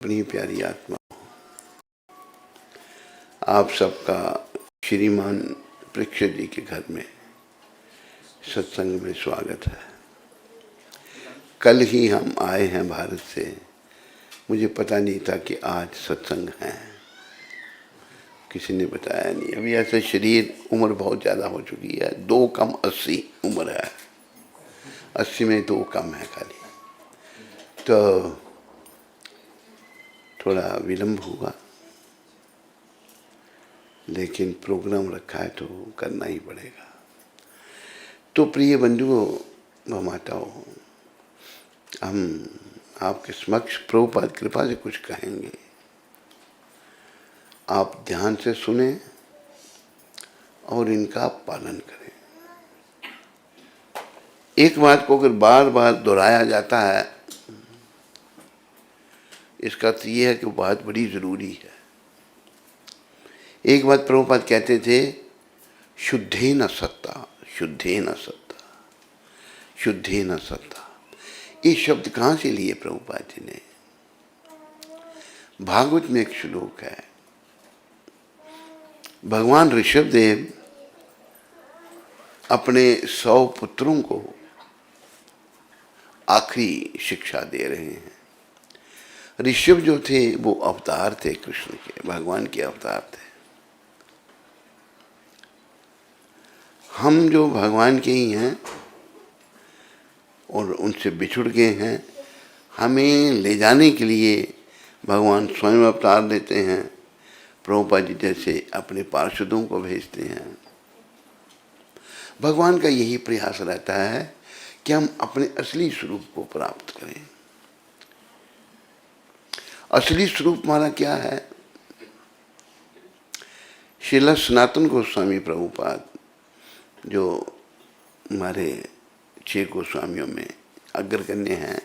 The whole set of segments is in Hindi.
अपनी प्यारी आत्मा, आप सबका श्रीमान परीक्षित जी के घर में सत्संग में स्वागत है। कल ही हम आए हैं भारत से, मुझे पता नहीं था कि आज सत्संग है, किसी ने बताया नहीं। अभी ऐसे शरीर उम्र बहुत ज़्यादा हो चुकी है, 2 कम 80 उम्र है, 80 में 2 कम है खाली, तो थोड़ा विलम्ब हुआ, लेकिन प्रोग्राम रखा है तो करना ही पड़ेगा। तो प्रिय बंधुओं व माताओं, हम आपके समक्ष प्रभुपाद कृपा से कुछ कहेंगे, आप ध्यान से सुने और इनका पालन करें। एक बात को अगर बार बार दोहराया जाता है, इसका अर्थ ये है कि वो बात बड़ी ज़रूरी है। एक बात प्रभुपाद कहते थे, शुद्धेन सत्ता, शुद्धेन सत्ता, शुद्धेन सत्ता। ये शब्द कहाँ से लिए प्रभुपाद जी ने? भागवत में एक श्लोक है, भगवान ऋषभदेव अपने 100 पुत्रों को आखिरी शिक्षा दे रहे हैं। ऋषभ जो थे वो अवतार थे, कृष्ण के, भगवान के अवतार थे। हम जो भगवान के ही हैं और उनसे बिछुड़ गए हैं, हमें ले जाने के लिए भगवान स्वयं अवतार लेते हैं, प्रभुपाद जी जैसे अपने पार्षदों को भेजते हैं। भगवान का यही प्रयास रहता है कि हम अपने असली स्वरूप को प्राप्त करें। असली स्वरूप हमारा क्या है? श्रील सनातन गोस्वामी प्रभुपाद, जो हमारे 6 गोस्वामियों में अग्रगण्य हैं,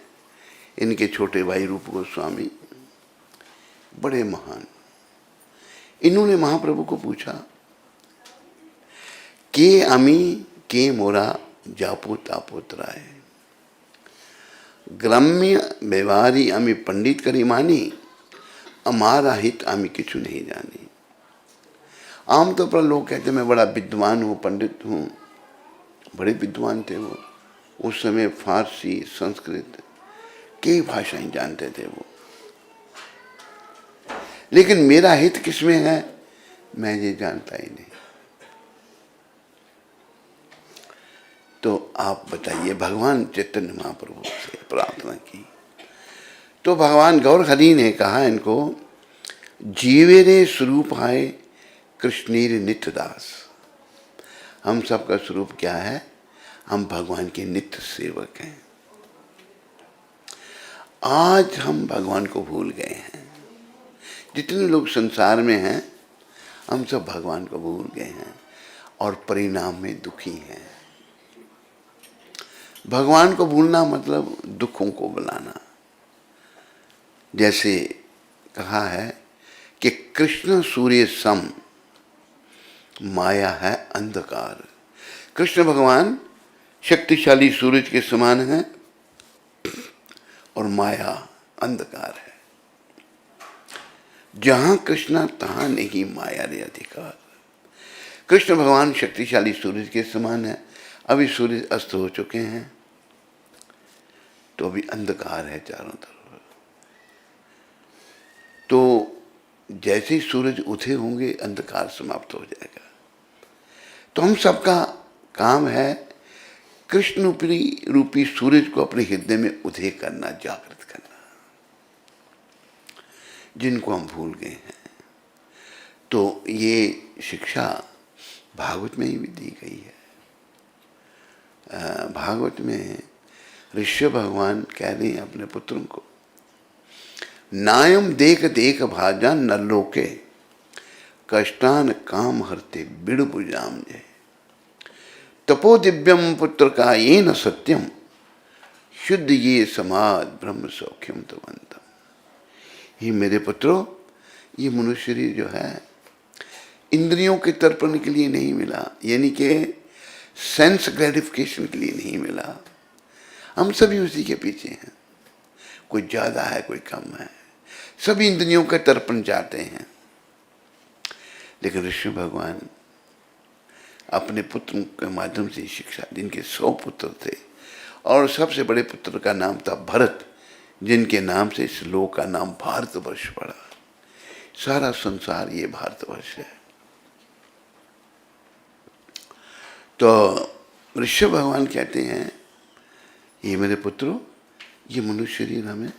इनके छोटे भाई रूप गोस्वामी बड़े महान, इन्होंने महाप्रभु को पूछा, के अमी के मोरा जापो तापोतराय, ग्राम्य व्यवहारी अमी पंडित करी मानी, अमारा हित अमी किछु नहीं जानी। आमतौर पर लोग कहते मैं बड़ा विद्वान हूँ, पंडित हूँ, बड़े विद्वान थे वो। उस समय फारसी, संस्कृत, कई भाषाएं जानते थे वो, लेकिन मेरा हित किसमें है मैं ये जानता ही नहीं। तो आप बताइए, भगवान चैतन्य महाप्रभु से प्रार्थना की तो भगवान गौर हरि ने कहा इनको, जीवेरे स्वरूप आए कृष्णीर नित्य दास। हम सबका स्वरूप क्या है? हम भगवान के नित्य सेवक हैं। आज हम भगवान को भूल गए हैं। जितने लोग संसार में हैं, हम सब भगवान को भूल गए हैं और परिणाम में दुखी हैं। भगवान को भूलना मतलब दुखों को बुलाना। जैसे कहा है कि कृष्ण सूर्य सम, माया है अंधकार। कृष्ण भगवान शक्तिशाली सूरज के समान है और माया अंधकार है। जहां कृष्णा तहां नहीं माया रे अधिकार। कृष्ण भगवान शक्तिशाली सूरज के समान है, अभी सूरज अस्त हो चुके हैं तो अभी अंधकार है चारों तरफ। तो जैसे ही सूरज उठे होंगे अंधकार समाप्त हो जाएगा। तो हम सबका काम है कृष्ण रूपी सूरज को अपने हृदय में उदय करना, जागृत करना, जिनको हम भूल गए हैं। तो ये शिक्षा भागवत में ही भी दी गई है। भागवत में ऋषभ भगवान कह रहे हैं अपने पुत्रों को, नायम देख देख भाजान नल्लोके, कष्टान काम हरते बिड़ बुजाम जय, तपो दिव्यम पुत्र का ये न सत्यम, शुद्ध ये समाज ब्रह्म सौख्यम तवंतम। ही मेरे पुत्रों, ये मनुष्य शरीर जो है इंद्रियों के तर्पण के लिए नहीं मिला, यानी कि सेंस ग्रेटिफिकेशन के लिए नहीं मिला। हम सभी उसी के पीछे हैं, कोई ज़्यादा है कोई कम है। सभी इंद्रियों का तर्पण चाहते हैं। लेकिन ऋषि भगवान अपने पुत्र के माध्यम से शिक्षा, जिनके 100 पुत्र थे और सबसे बड़े पुत्र का नाम था भरत, जिनके नाम से इस लोक का नाम भारतवर्ष पड़ा। सारा संसार ये भारतवर्ष है। तो ऋषि भगवान कहते हैं, ये मेरे पुत्रों, ये मनुष्य शरीर हमें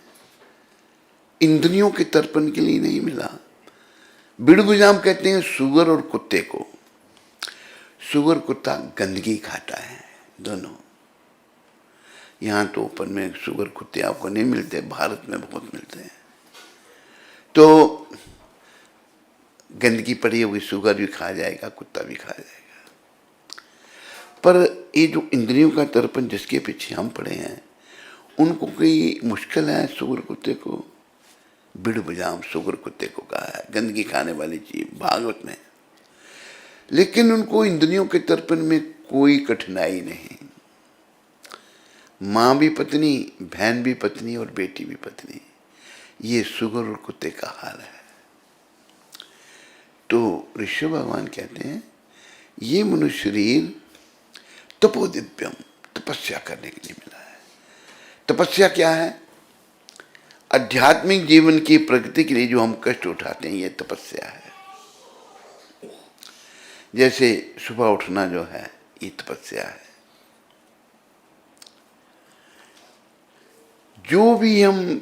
इंद्रियों के तर्पण के लिए नहीं मिला। बिड़बुजाम कहते हैं सुअर और कुत्ते को। सुअर कुत्ता गंदगी खाता है दोनों। यहाँ तो ओपन में सुअर कुत्ते आपको नहीं मिलते, भारत में बहुत मिलते हैं। तो गंदगी पड़ी हुई सुअर भी खा जाएगा, कुत्ता भी खा जाएगा। पर ये जो इंद्रियों का तर्पण जिसके पीछे हम पड़े हैं, उनको कोई मुश्किल है सुअर कुत्ते को? बिड़बुजाम सुअर कुत्ते को कहा है, गंदगी खाने वाली चीज भागवत में। लेकिन उनको इंद्रियों के तर्पण में कोई कठिनाई नहीं। माँ भी पत्नी, बहन भी पत्नी और बेटी भी पत्नी, ये सुअर और कुत्ते का हाल है। तो ऋषि भगवान कहते हैं ये मनुष्य शरीर तपोदिव्यम, तपस्या करने के लिए मिला है। तपस्या क्या है? आध्यात्मिक जीवन की प्रगति के लिए जो हम कष्ट उठाते हैं, ये तपस्या है। जैसे सुबह उठना जो है, ये तपस्या है। जो भी हम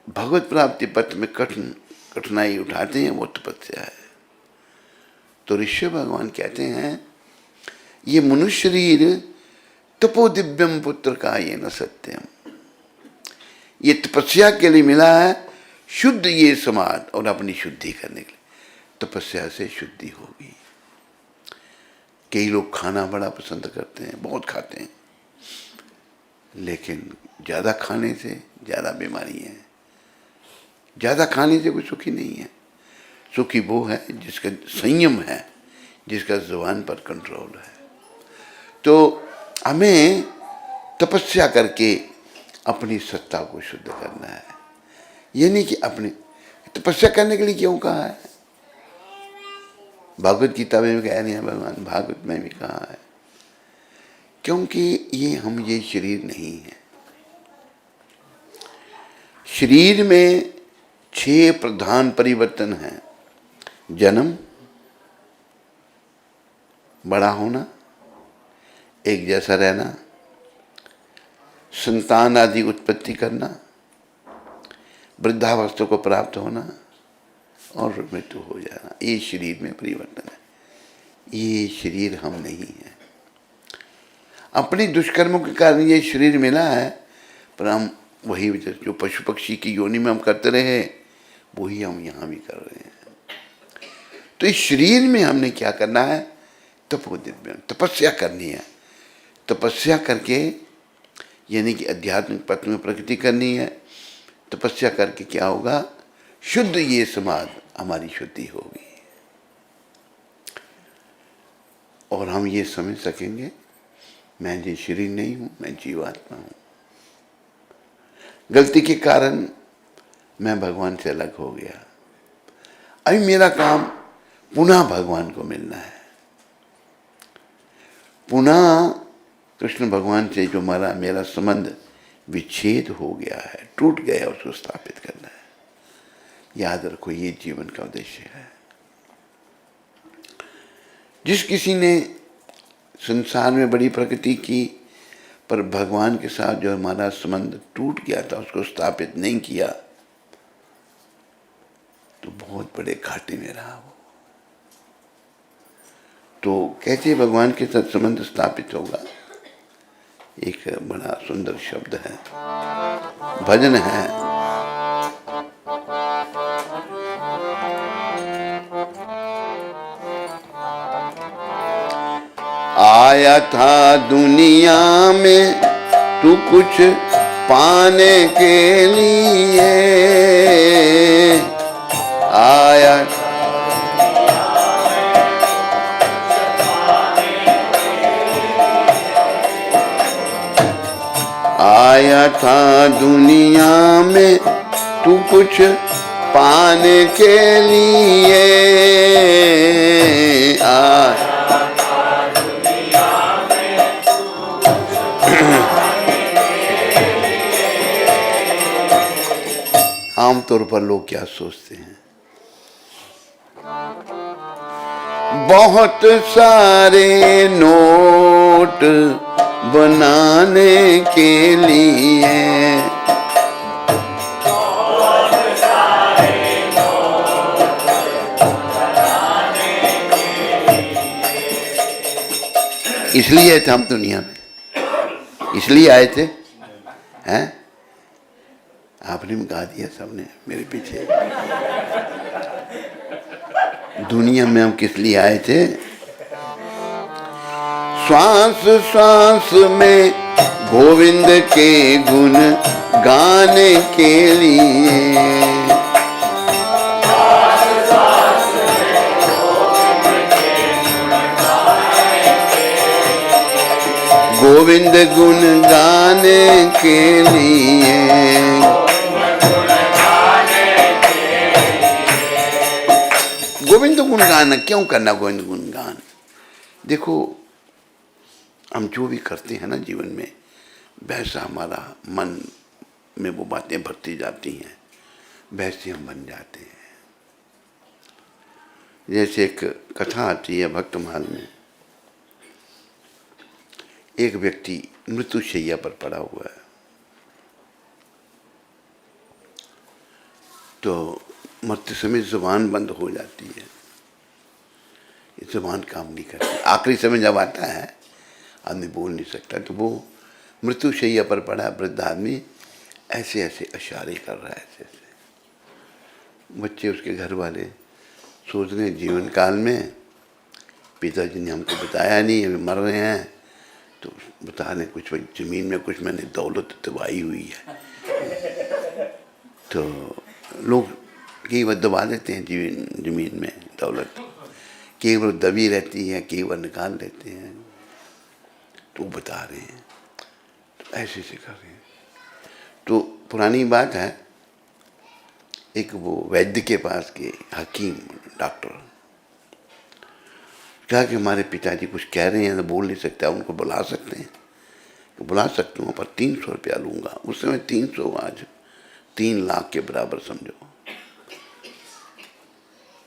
भगवत प्राप्ति पथ में कठिनाई उठाते हैं, वो तपस्या है। तो ऋषि भगवान कहते हैं ये मनुष्य शरीर तपोदिव्यम पुत्र का ये न सत्यम, ये तपस्या के लिए मिला है, शुद्ध ये समाज, और अपनी शुद्धि करने के लिए। तपस्या से शुद्धि होगी। कई लोग खाना बड़ा पसंद करते हैं, बहुत खाते हैं, लेकिन ज़्यादा खाने से ज़्यादा बीमारी है। ज़्यादा खाने से कोई सुखी नहीं है। सुखी वो है जिसका संयम है, जिसका जुबान पर कंट्रोल है। तो हमें तपस्या करके अपनी सत्ता को शुद्ध करना है। ये नहीं कि अपने तपस्या करने के लिए क्यों कहा है? भागवत गीता में भी कह रहे हैं भगवान, भागवत में भी कहा है, क्योंकि ये शरीर नहीं है। शरीर में 6 प्रधान परिवर्तन हैं। जन्म, बड़ा होना, एक जैसा रहना, संतान आदि उत्पत्ति करना, वृद्धावस्था को प्राप्त होना और मृत्यु हो जाना। ये शरीर में परिवर्तन है। ये शरीर हम नहीं है। अपने दुष्कर्मों के कारण ये शरीर मिला है, पर हम वही जो पशु पक्षी की योनि में हम करते रहे, वही हम यहाँ भी कर रहे हैं। तो इस शरीर में हमने क्या करना है? तपोदिव्य, तपस्या करनी है। तपस्या करके, यानी कि आध्यात्मिक पथ में प्रगति करनी है। तपस्या करके क्या होगा? शुद्ध ये समाज, हमारी शुद्धि होगी। और हम ये समझ सकेंगे, मैं ये शरीर नहीं हूं, मैं जीवात्मा हूं। गलती के कारण मैं भगवान से अलग हो गया। अभी मेरा काम पुनः भगवान को मिलना है। पुनः कृष्ण भगवान से जो मेरा संबंध विच्छेद हो गया है, टूट गया, उसको स्थापित करना है। याद रखो, ये जीवन का उद्देश्य है। जिस किसी ने संसार में बड़ी प्रगति की, पर भगवान के साथ जो हमारा संबंध टूट गया था, उसको स्थापित नहीं किया, तो बहुत बड़े घाटे में रहा वो। तो कैसे भगवान के साथ संबंध स्थापित होगा? एक बड़ा सुंदर शब्द है, भजन है। आया था दुनिया में तू कुछ पाने के लिए, आया था दुनिया में तू कुछ पाने के लिए आए। आमतौर पर लोग क्या सोचते हैं, बहुत सारे नोट बनाने के लिए, इसलिए आए थे हम दुनिया में, इसलिए आए थे हैं? आपने गा दिया सबने मेरे पीछे। दुनिया में हम किस लिए आए थे? श्वास श्वास में गोविंद के गुण गाने के लिए, गोविंद गुण गाने के लिए। गोविंद गुणगान क्यों करना? गोविंद गुणगान देखो, हम जो भी करते हैं ना जीवन में, वैसा हमारा मन में वो बातें भरती जाती हैं, वैसे हम बन जाते हैं। जैसे एक कथा आती है भक्तमाल में, एक व्यक्ति मृत्युशैया पर पड़ा हुआ है, तो मरते समय जुबान बंद हो जाती है, ये जुबान काम नहीं करती। आखिरी समय जब आता है आदमी बोल नहीं सकता, तो वो मृत्युशैया पर पड़ा वृद्ध आदमी ऐसे ऐसे इशारे कर रहा है, ऐसे ऐसे। बच्चे, उसके घर वाले सोच रहे हैं जीवन काल में पिताजी ने हमको बताया नहीं, अभी मर रहे हैं, तो बता दें कुछ जमीन में कुछ मैंने दौलत दबाई हुई है। तो लोग कई बार दबा देते हैं जमीन में दौलत, कई बार दबी रहती है, कई बार निकाल लेते हैं। तो बता रहे हैं, तो ऐसे ऐसे कर रहे हैं। तो पुरानी बात है, एक वो वैद्य के पास के हकीम डॉक्टर कहा कि हमारे पिताजी कुछ कह रहे हैं, तो बोल नहीं सकता, उनको बुला सकते हैं? तो बुला सकता हूँ, पर 300 रुपया लूँगा। उस समय 300 आज 3 लाख के बराबर समझो।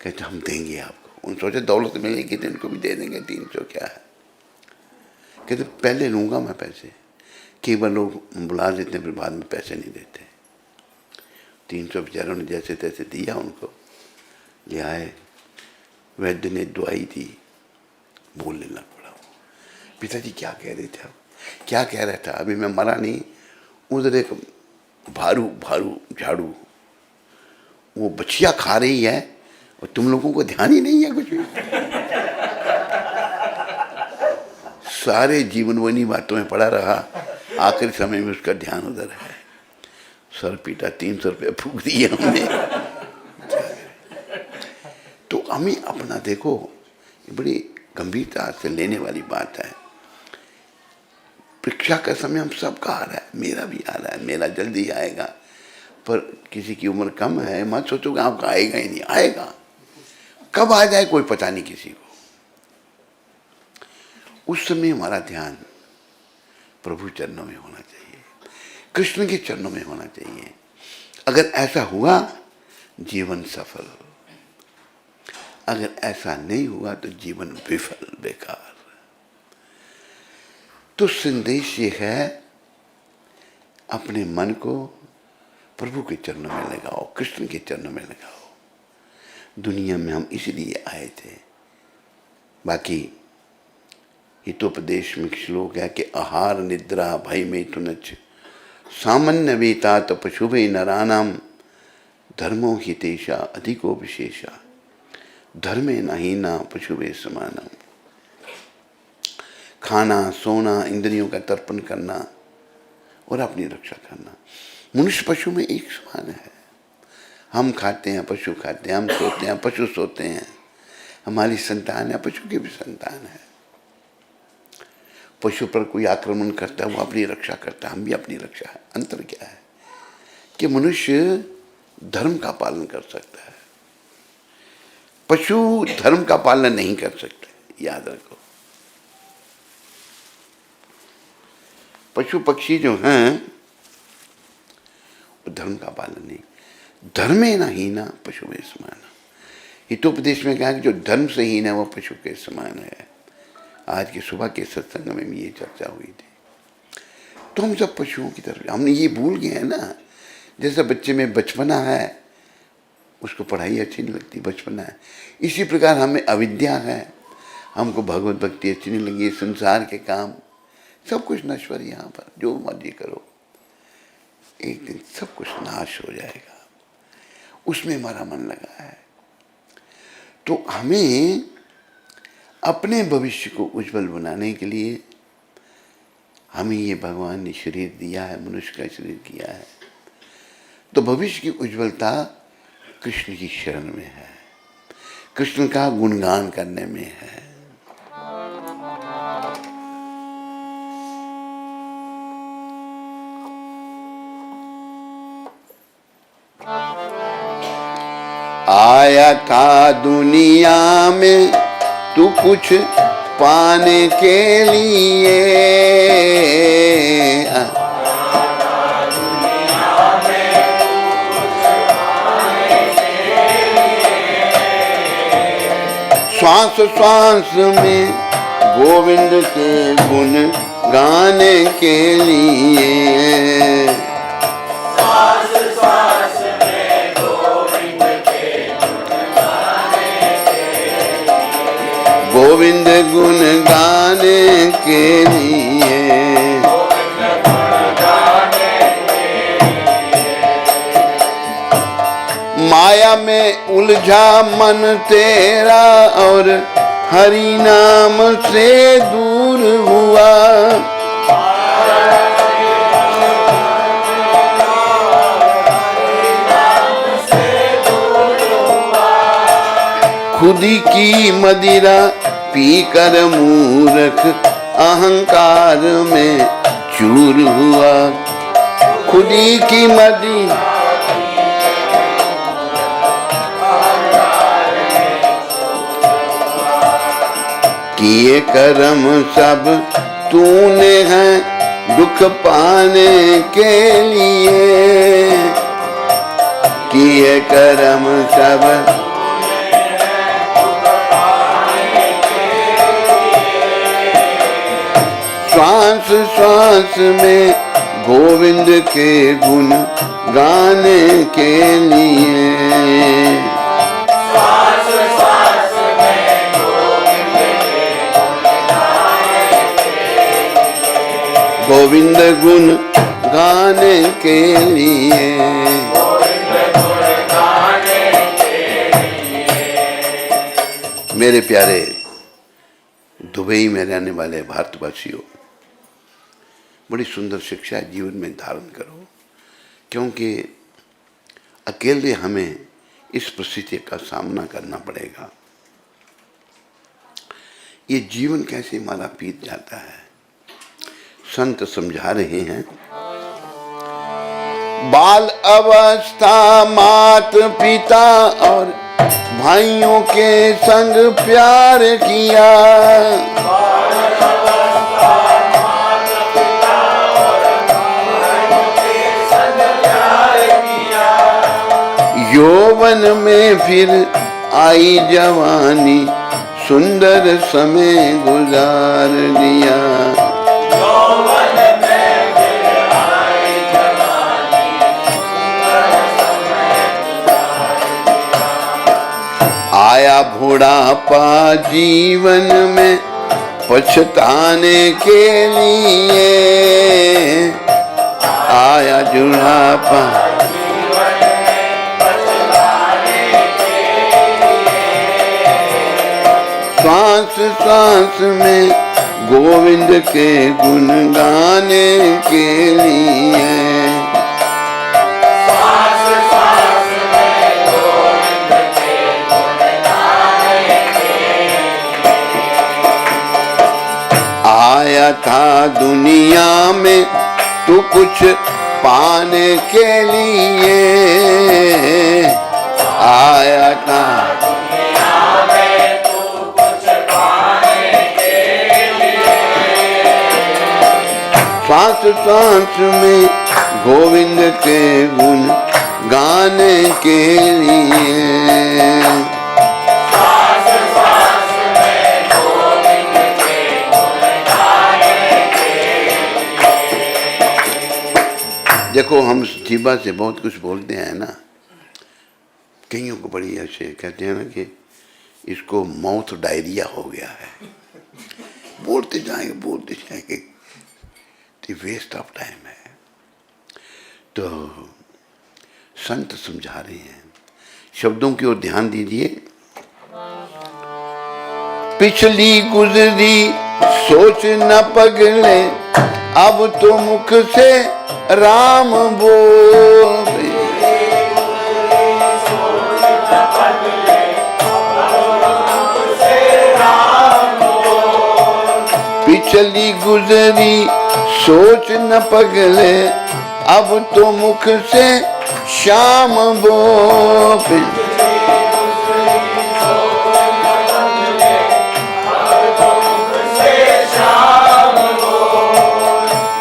कहते हम देंगे आपको। उन सोचे दौलत मिलेगी तो इनको भी दे देंगे, 300 क्या है। कहते पहले लूँगा मैं पैसे। कई बार लोग बुला देते हैं, फिर बाद में पैसे नहीं देते। 300 बेचारों ने जैसे तैसे दिया, उनको ले आए। वैद्य ने दवाई दी, बोलने लग पड़ा। पिताजी क्या कह रहे थे? अब क्या कह रहा था? अभी मैं मरा नहीं। उधर एक भारू झाड़ू वो बछिया खा रही है और तुम लोगों को ध्यान ही नहीं है कुछ भी। सारे जीवन वो इन्हीं बातों में पड़ा रहा, आखिरी समय में उसका ध्यान उधर है। सर पीटा, 300 रुपये फूंक दिए हमने। तो हमें अपना देखो, बड़ी गंभीरता से लेने वाली बात है। परीक्षा का समय हम सबका आ रहा है, मेरा भी आ रहा है, मेरा जल्दी आएगा। पर किसी की उम्र कम है, मत सोचो कि आपका आएगा ही नहीं, आएगा। कब आ जाए कोई पता नहीं किसी को। उस समय हमारा ध्यान प्रभु चरणों में होना चाहिए, कृष्ण के चरणों में होना चाहिए। अगर ऐसा हुआ जीवन सफल, अगर ऐसा नहीं हुआ तो जीवन विफल, बेकार। तो संदेश ये है, अपने मन को प्रभु के चरणों में लगाओ, कृष्ण के चरणों में लगाओ। दुनिया में हम इसलिए आए थे। बाकी हितोपदेश में श्लोक है कि आहार निद्रा भय मैथुनच सामान्य वेता तो पशुभे नरानाम धर्मो हितेशा अधिको विशेषा धर्मे नहीना पशुभे समानम। खाना, सोना, इंद्रियों का तर्पण करना और अपनी रक्षा करना, मनुष्य पशु में एक समान है। हम खाते हैं, पशु खाते हैं, हम सोते हैं, पशु सोते हैं। हमारी संतान है, पशु की भी संतान है। पशु पर कोई आक्रमण करता है, वो अपनी रक्षा करता है, हम भी अपनी रक्षा है। अंतर क्या है कि मनुष्य धर्म का पालन कर सकता है, पशु धर्म का पालन नहीं कर सकते, याद रखो। पशु पक्षी जो हैं वो धर्म का पालन नहीं। धर्मे न हीना पशु में समान। हितोपदेश में कहा कि जो धर्म से हीन है वो पशु के समान है। आज की सुबह के सत्संग में ये चर्चा हुई थी। तो हम सब पशुओं की तरफ, हमने ये भूल गए हैं ना, जैसे बच्चे में बचपना है, उसको पढ़ाई अच्छी नहीं लगती, बचपना है। इसी प्रकार हमें अविद्या है, हमको भगवत भक्ति अच्छी नहीं लगी, संसार के काम सब कुछ नश्वर। यहाँ पर जो मर्जी करो, एक दिन सब कुछ नाश हो जाएगा, उसमें हमारा मन लगा है। तो हमें अपने भविष्य को उज्जवल बनाने के लिए हमें ये भगवान ने शरीर दिया है, मनुष्य का शरीर किया है। तो भविष्य की उज्जवलता कृष्ण की शरण में है, कृष्ण का गुणगान करने में है। आया था दुनिया में तू कुछ पाने के लिए, श्वास श्वास में गोविंद के गुण गाने के लिए, श्वास श्वास में गोविंद के गुण गाने के लिए, गोविंद गुण गाने के लिए, माया में उलझा मन तेरा और हरि नाम से दूर हुआ, खुदी की मदिरा पीकर मूर्ख अहंकार में चूर हुआ, खुदी की मदिरा किए कर्म सब तूने हैं दुख पाने के लिए, किए कर्म सब श्वास श्वास में गोविंद के गुण गाने के लिए, गोविंद गुण गाने के लिए, मेरे प्यारे दुबई में रहने वाले भारतवासियों, बड़ी सुंदर शिक्षा जीवन में धारण करो, क्योंकि अकेले हमें इस परिस्थिति का सामना करना पड़ेगा। ये जीवन कैसे हमारा बीत जाता है। संत समझा रहे हैं, बाल अवस्था मात पिता और भाइयों के संग प्यार किया, यौवन में फिर आई जवानी, सुंदर समय गुजार दिया, आया बुढ़ापा जीवन में पछताने के लिए, आया बुढ़ापा श्वास श्वास में गोविंद के गुण गाने के लिए, आया था दुनिया में तू कुछ पाने के लिए, आया था श्वास श्वास में गोविंद के गुण गाने के लिए। देखो हम जीवा से बहुत कुछ बोलते हैं ना, कईयों को बड़ी ऐसे कहते हैं ना कि इसको माउथ डायरिया हो गया है, बोलते जाएंगे, वेस्ट ऑफ टाइम है। तो संत समझा रहे हैं, शब्दों की ओर ध्यान दीजिए। पिछली गुजरी सोच न पगले, अब तो मुख से राम बोल। पिछली गुजरी सोच न पगले, अब तो मुख से श्याम बोल।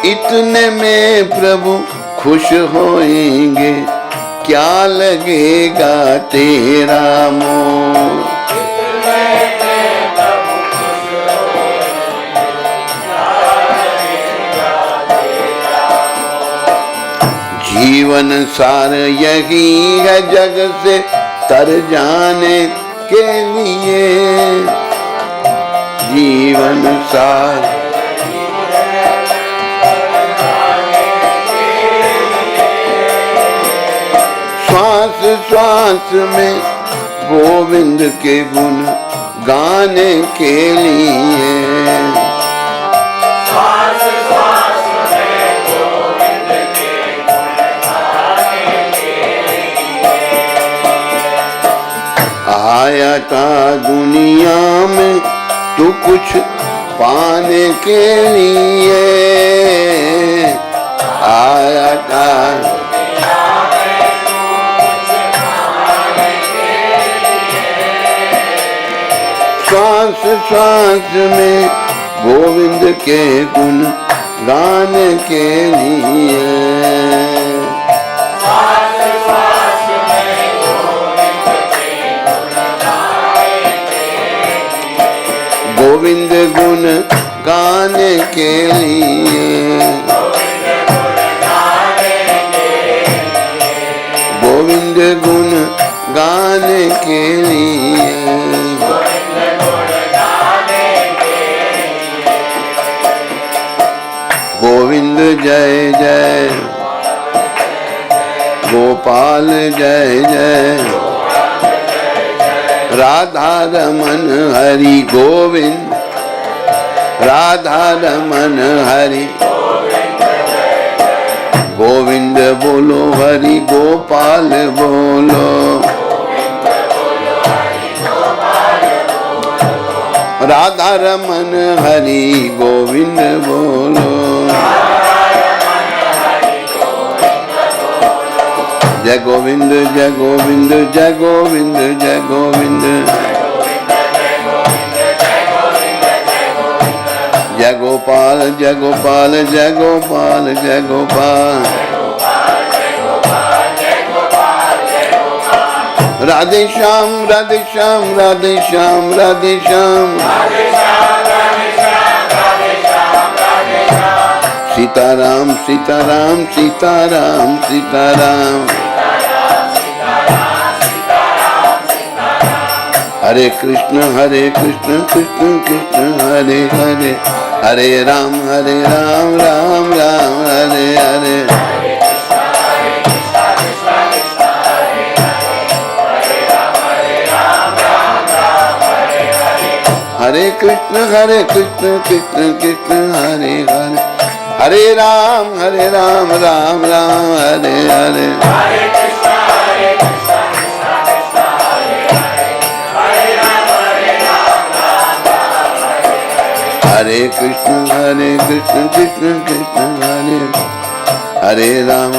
इतने में प्रभु खुश होएंगे, क्या लगेगा तेरा मोह। जीवन सार यही है जग से तर जाने के लिए, जीवन सार श्वास श्वास में गोविंद के गुण गाने के लिए। आया था दुनिया में तू कुछ पाने के लिए, आया था श्वास श्वास में गोविंद के गुण गाने के लिए। गोविंद गुण गाने के लिए, गोविंद गुण गाने के लिए। गोविंद जय जय, गोपाल जय जय, राधा रमन हरि गोविंद, राधा रमन हरि गोविंद बोलो, हरि गोपाल बोलो। राधा रमन हरि गोविंद बोलो। जय गोविंद जय गोविंद जय गोविंद जय गोविंद, जय गोपाल जय गोपाल जय गोपाल जय गोपाल। राधे श्याम राधे श्याम राधे श्याम राधे श्याम, सीताराम सीताराम सीताराम सीताराम। हरे कृष्ण कृष्ण कृष्ण हरे हरे, हरे राम राम राम हरे हरे। हरे कृष्ण कृष्ण कृष्ण हरे हरे, हरे राम राम राम हरे हरे। हरे कृष्ण कृष्ण कृष्ण हरे, हरे राम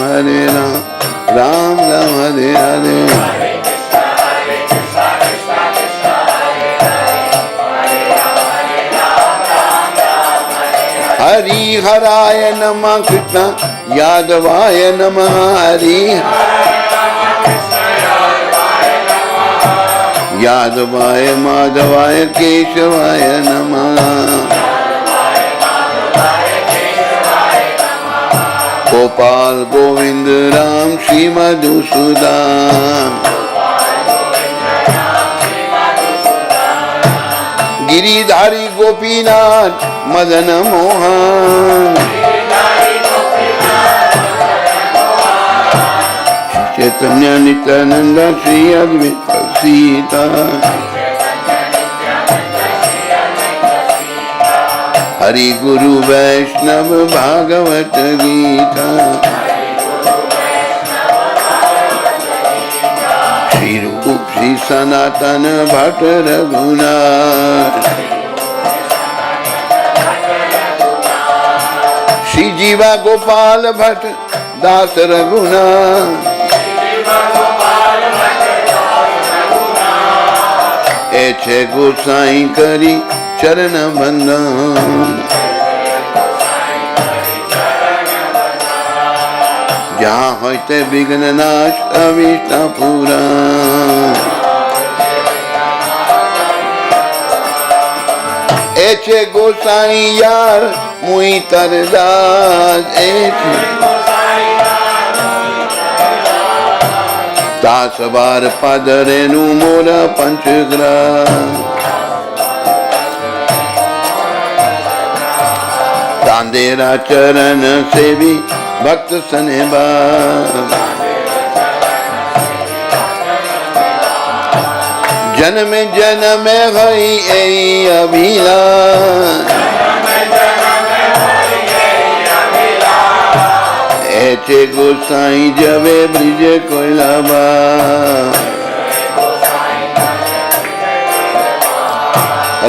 राम राम हरे हरे। हराय नमः कृष्ण यादवाय नमः हरि यादवाय माधवाय केशवाय नमः गोपाल गोविंद राम श्री मधुसूदन गिरिधारी गोपीनाथ मदन मोहन चैतन्य नित्यानंद श्री अद्वैत सीता हरि गुरु वैष्णव भागवत गीता श्री रूप श्री सनातन भट्ट रघुनाथ श्री जीवा गोपाल भट्ट दास रघुनाथ ऐसे गोसाई करी चरण बंदन जहाँ होते विघ्न नाश अविष्ट पूरा ऐसे गोसाई यार मुई तरदास ऐसे दास बार पदरेनु मोरा पंचग्राम तांदेरा चरण से भी भक्त सनेबा जन्म जन्म हई ऐ अभिलाष ऐसे गोसाई जबे ब्रिज कोइलाबा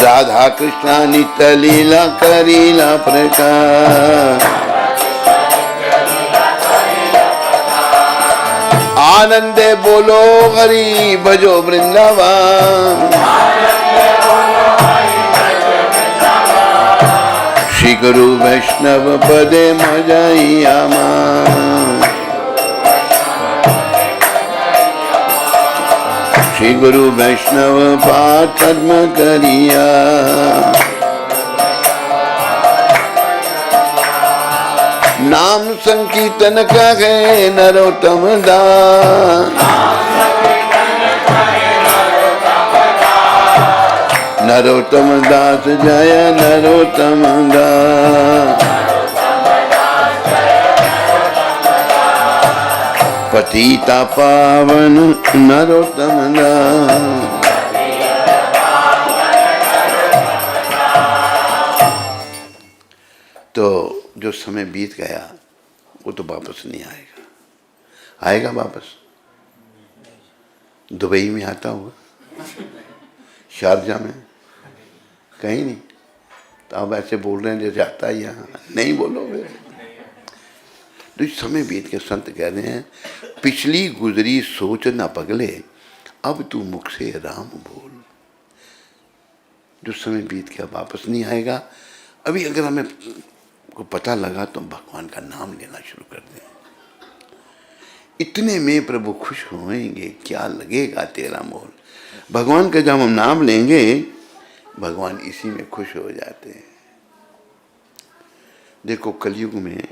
राधा कृष्णा नित्य लीला करीला प्रकार आनंदे बोलो हरि भजो वृंदावन श्री गुरु वैष्णव पदे मजाइया श्री गुरु वैष्णव पाठ कर्म करिया नाम संकीर्तन कहे नरोत्तम दास नरोत्तम दास जय नरोत्तम दास पतिता पावन नरोत्तम दास तो जो समय बीत गया वो तो वापस नहीं आएगा। आएगा वापस? दुबई में आता होगा, शारजा में, कहीं नहीं। तो आप ऐसे बोल रहे हैं जैसे आता है यहाँ, नहीं बोलोगे। तो इस समय बीत के संत कह रहे हैं पिछली गुजरी सोच न पगले अब तू मुख से राम बोल। जो समय बीत गया वापस नहीं आएगा। अभी अगर हमें को पता लगा तो भगवान का नाम लेना शुरू कर दें। इतने में प्रभु खुश होंगे, क्या लगेगा तेरा मोल। भगवान का जब हम नाम लेंगे भगवान इसी में खुश हो जाते हैं। देखो कलयुग में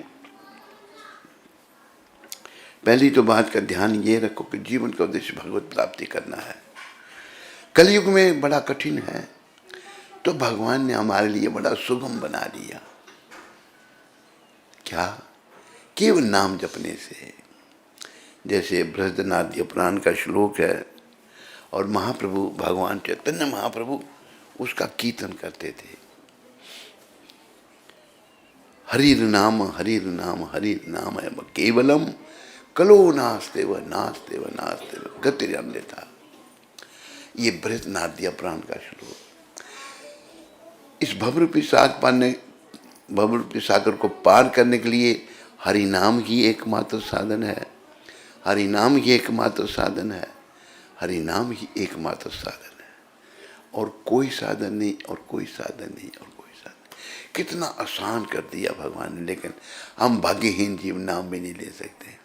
पहली तो बात का ध्यान ये रखो कि जीवन का उद्देश्य भगवत प्राप्ति करना है। कलयुग में बड़ा कठिन है तो भगवान ने हमारे लिए बड़ा सुगम बना दिया। क्या? केवल नाम जपने से। जैसे बृहस्पतिनाथ पुराण का श्लोक है और महाप्रभु भगवान चैतन्य महाप्रभु उसका कीर्तन करते थे। हरिर नाम हरिर नाम है केवलम कलो नास्ते व नास्ते व नास्ते व गतिरन्य था। ये बृहस्पतिनाथ पुराण का श्लोक। इस भवरूपी सागर को पार करने के लिए हरि नाम ही एकमात्र साधन है। हरि नाम ही एकमात्र साधन है। हरि नाम ही एकमात्र साधन है और कोई साधन नहीं और कोई साधन नहीं और कोई साधन नहीं। कितना आसान कर दिया भगवान ने, लेकिन हम भाग्यहीन जीव नाम भी नहीं ले सकते।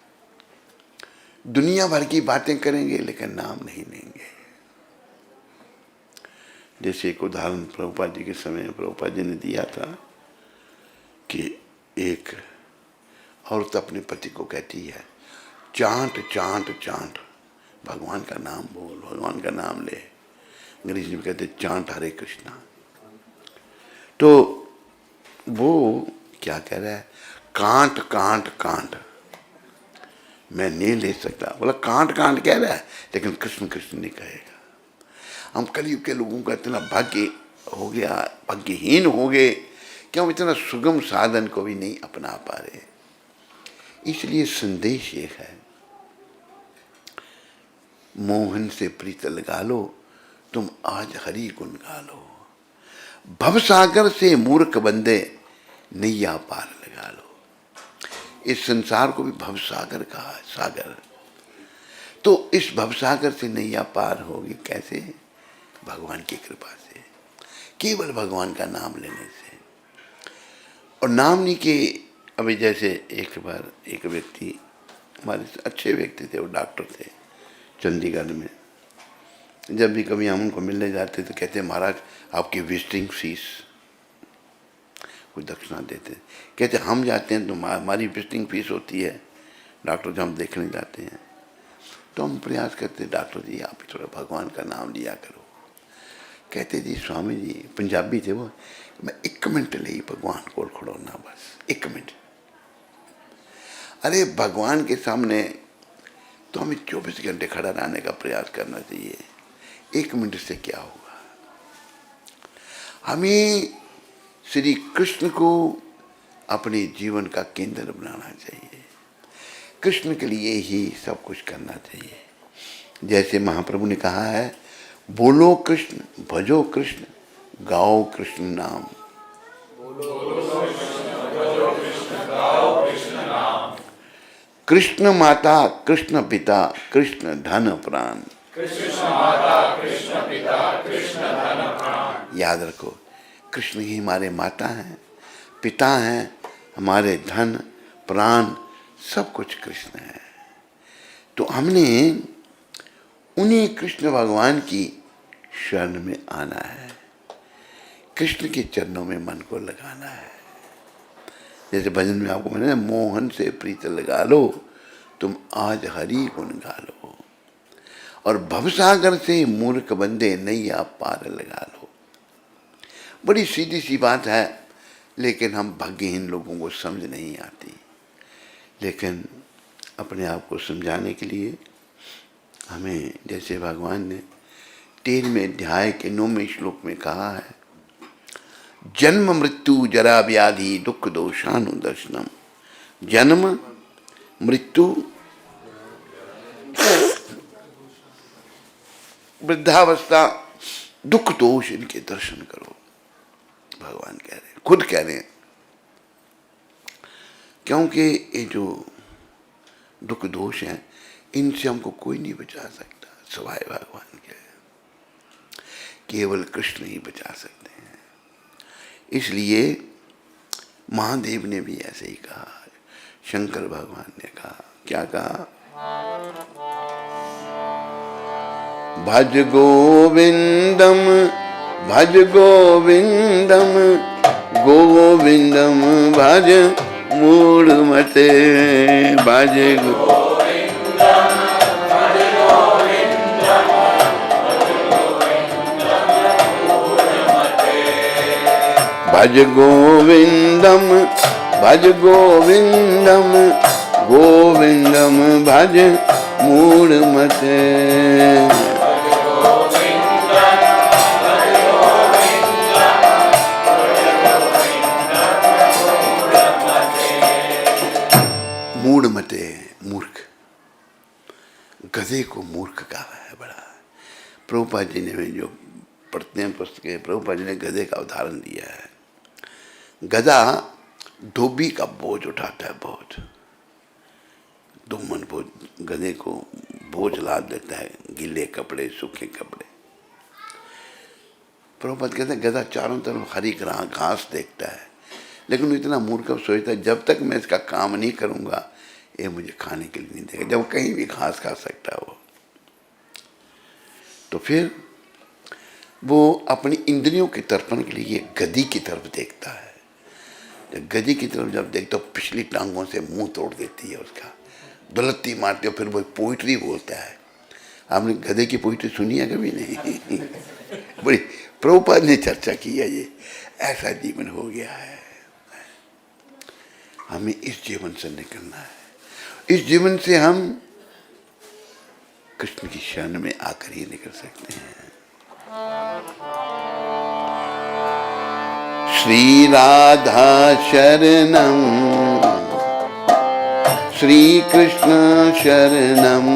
दुनिया भर की बातें करेंगे लेकिन नाम नहीं लेंगे। जैसे एक उदाहरण प्रभुपाद जी के समय प्रभुपाद जी ने दिया था कि एक औरत अपने पति को कहती है, चांट चांट चांट, भगवान का नाम बोल, भगवान का नाम ले। अंग्रेजी में कहते चांट हरे कृष्णा। तो वो क्या कह रहा है, कांट कांट कांट, मैं नहीं ले सकता। बोला कांट कांट कह रहा है लेकिन कृष्ण कृष्ण नहीं कहेगा। हम कलयुग के लोगों का इतना भाग्य हो गया, भाग्यहीन हो गए कि हम इतना सुगम साधन को भी नहीं अपना पा रहे। इसलिए संदेश ये है, मोहन से प्रीत लगा लो, तुम आज हरि गुण गा लो। भवसागर से मूर्ख बंदे नैया पार लगा लो। इस संसार को भी भवसागर कहा है, सागर। तो इस भवसागर से नैया पार होगी कैसे? भगवान की कृपा से, केवल भगवान का नाम लेने से। और नाम नहीं कि अभी जैसे एक बार एक व्यक्ति, हमारे अच्छे व्यक्ति थे, वो डॉक्टर थे चंडीगढ़ में, जब भी कभी हम उनको मिलने जाते तो कहते महाराज आपकी विजिटिंग फीस, कोई दक्षिणा देते। कहते हम जाते हैं तो हमारी विजिटिंग फीस होती है डॉक्टर जब हम देखने जाते हैं। तो हम प्रयास करते, डॉक्टर जी आप थोड़ा भगवान का नाम लिया करो। कहते जी स्वामी जी, पंजाबी थे वो, मैं 1 मिनट ले भगवान को खड़ोना, बस 1 मिनट। अरे भगवान के सामने तो हमें 24 घंटे खड़ा रहने का प्रयास करना चाहिए। 1 मिनट से क्या होगा? हमें श्री कृष्ण को अपने जीवन का केंद्र बनाना चाहिए। कृष्ण के लिए ही सब कुछ करना चाहिए। जैसे महाप्रभु ने कहा है, बोलो कृष्ण भजो कृष्ण गाओ कृष्ण नाम। कृष्ण माता कृष्ण पिता कृष्ण धन प्राण। कृष्ण माता कृष्ण पिता कृष्ण धन प्राण। याद रखो, कृष्ण ही हमारे माता हैं, पिता हैं, हमारे धन प्राण, सब कुछ कृष्ण है। तो हमने उन्हीं कृष्ण भगवान की शरण में आना है, कृष्ण के चरणों में मन को लगाना है। जैसे भजन में आपको मैंने, मोहन से प्रीत लगा लो, तुम आज हरि गुण गा लो। और भवसागर से मूर्ख बंदे नैया पार लगा लो। बड़ी सीधी सी बात है, लेकिन हम भाग्यहीन लोगों को समझ नहीं आती। लेकिन अपने आप को समझाने के लिए हमें, जैसे भगवान ने 13वें अध्याय के 9वें श्लोक में कहा है, जन्म मृत्यु जरा व्याधि दुख दोषानुदर्शनम। जन्म मृत्यु वृद्धावस्था दुख दोष, इनके दर्शन करो। भगवान कह रहे हैं, खुद कह रहे हैं, क्योंकि ये जो दुख दोष हैं इनसे हमको कोई नहीं बचा सकता सिवाय भगवान के। केवल कृष्ण ही बचा सकते हैं। इसलिए महादेव ने भी ऐसे ही कहा, शंकर भगवान ने कहा, क्या कहा, भज गोविंदम भज गोविंदम गोविंदम भज मूढ़ मते। भज भज गोविंदम भज गोविंदम गोविंदम भज मूढ़ मते। मूढ़ मते, मूर्ख, गधे को मूर्ख कहा है। बड़ा प्रभुपाद जी ने जो पढ़ते हैं पुस्तकें, प्रभुपाद जी ने गधे का उदाहरण दिया है। गधा धोबी का बोझ उठाता है, बहुत दो मन बोझ, गधे को बोझ लाद देता है, गीले कपड़े सूखे कपड़े। प्रभुपाद कहते हैं गधा चारों तरफ हरी घास देखता है, लेकिन वो इतना मूर्ख सोचता है जब तक मैं इसका काम नहीं करूँगा ये मुझे खाने के लिए नहीं देगा, जब कहीं भी घास खा सकता है वो। तो फिर वो अपनी इंद्रियों के तर्पण के लिए गधी की तरफ देखता है। जब गधी की तरफ जब देखता तो पिछली टांगों से मुंह तोड़ देती है उसका, दुलत्ती मारती है, फिर वो पोइट्री बोलता है। आपने गधे की पोइट्री सुनी है कभी? नहीं। बड़ी प्रभुपाद ने चर्चा की है, ये ऐसा जीवन हो गया है। हमें इस जीवन से निकलना है, इस जीवन से हम कृष्ण की शरण में आकर ही निकल सकते हैं। श्री राधा शरणम, श्री कृष्ण शरणम,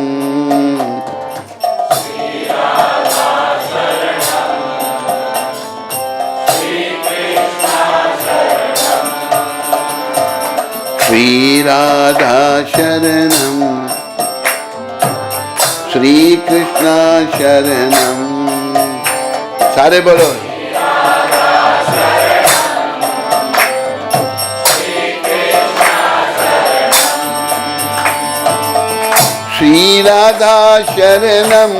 श्री राधा शरणम, श्री कृष्ण शरणम। सारे बोलो श्री राधा शरणम,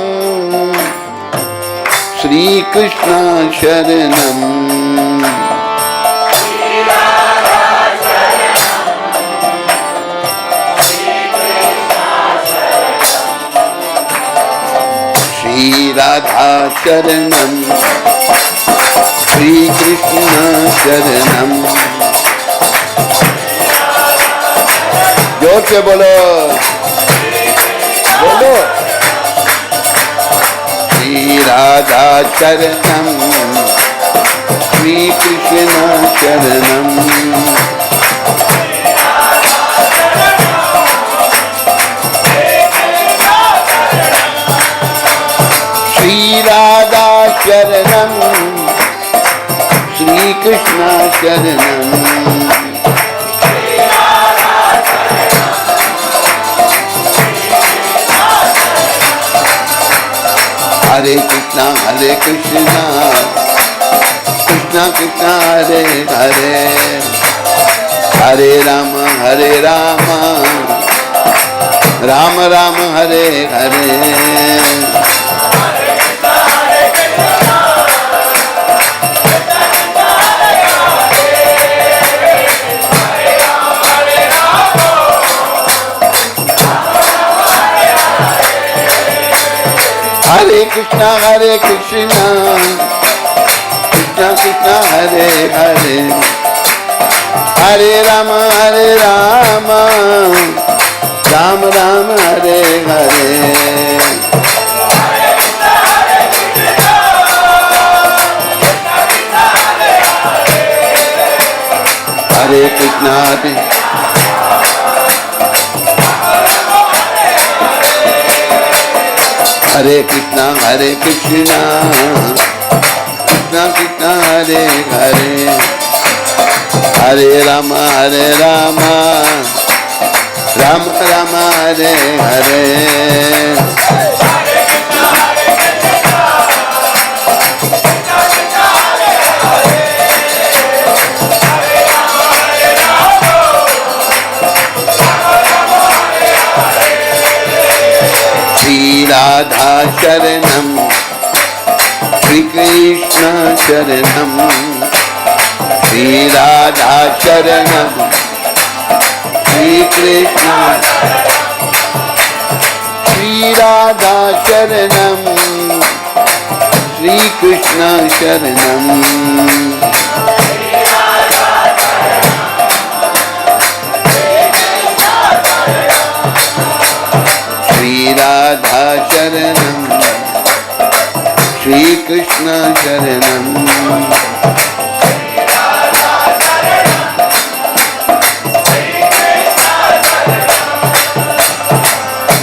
श्री कृष्ण शरणम, श्री राधा शरणम, श्री कृष्ण शरणम। जोर से बोलो बोलो श्री राधा शरणम, श्री कृष्ण शरणम, श्री राधा शरणम, श्री कृष्ण शरणम। हरे कृष्णा कृष्णा कृष्णा हरे हरे, हरे राम राम राम हरे हरे। हरे कृष्णा कृष्णा कृष्णा हरे हरे, हरे राम राम राम हरे हरे। हरे कृष्णा हरे कृष्णा कृष्णा कृष्णा हरे हरे, हरे राम राम राम हरे हरे। श्री राधा शरणम, श्री कृष्ण शरणम, श्री राधा शरणम, श्री कृष्ण, श्री राधा शरणम, श्री कृष्ण शरणम। श्री राधा शरणम, श्री कृष्ण शरणम।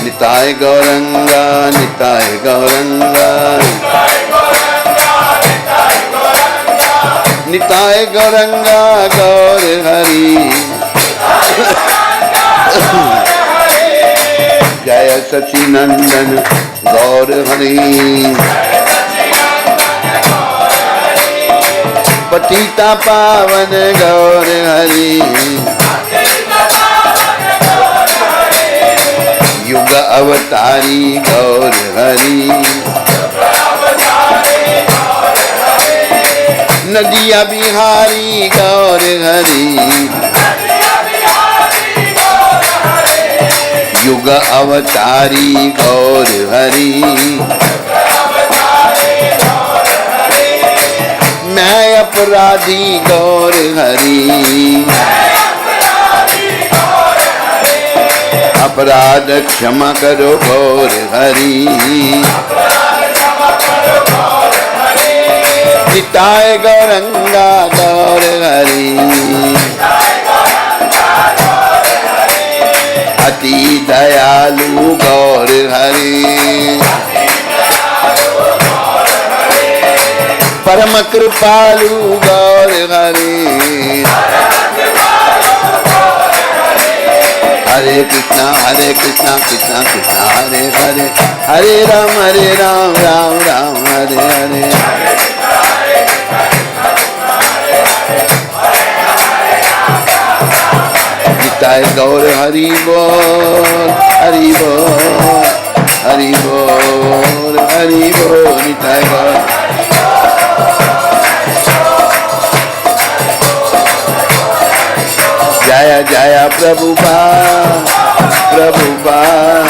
निताय गौरंगा निताय गौरंगा, निताय गौरंगा गौर हरि। जय सचिनंदन गौर हरि, पतिता पावन गौर हरि, युग अवतारी गौर हरि, नदिया बिहारी गौर हरि, युग अवतारी गौर हरि, मैं अपराधी गौर हरि, अपराध क्षमा करो गौर हरि, जिताए गौरंगा गौर हरि, अति दयालु गौर हरि, परम कृपालु गौर हरि, हरे कृष्णा कृष्णा कृष्णा हरे हरे, हरे राम राम राम हरे हरे, निताय गौर हरि बोल, हरि बोल, हरि बोल, हरि बोल, निताय गौर। जय जय प्रभुपाद प्रभुपाद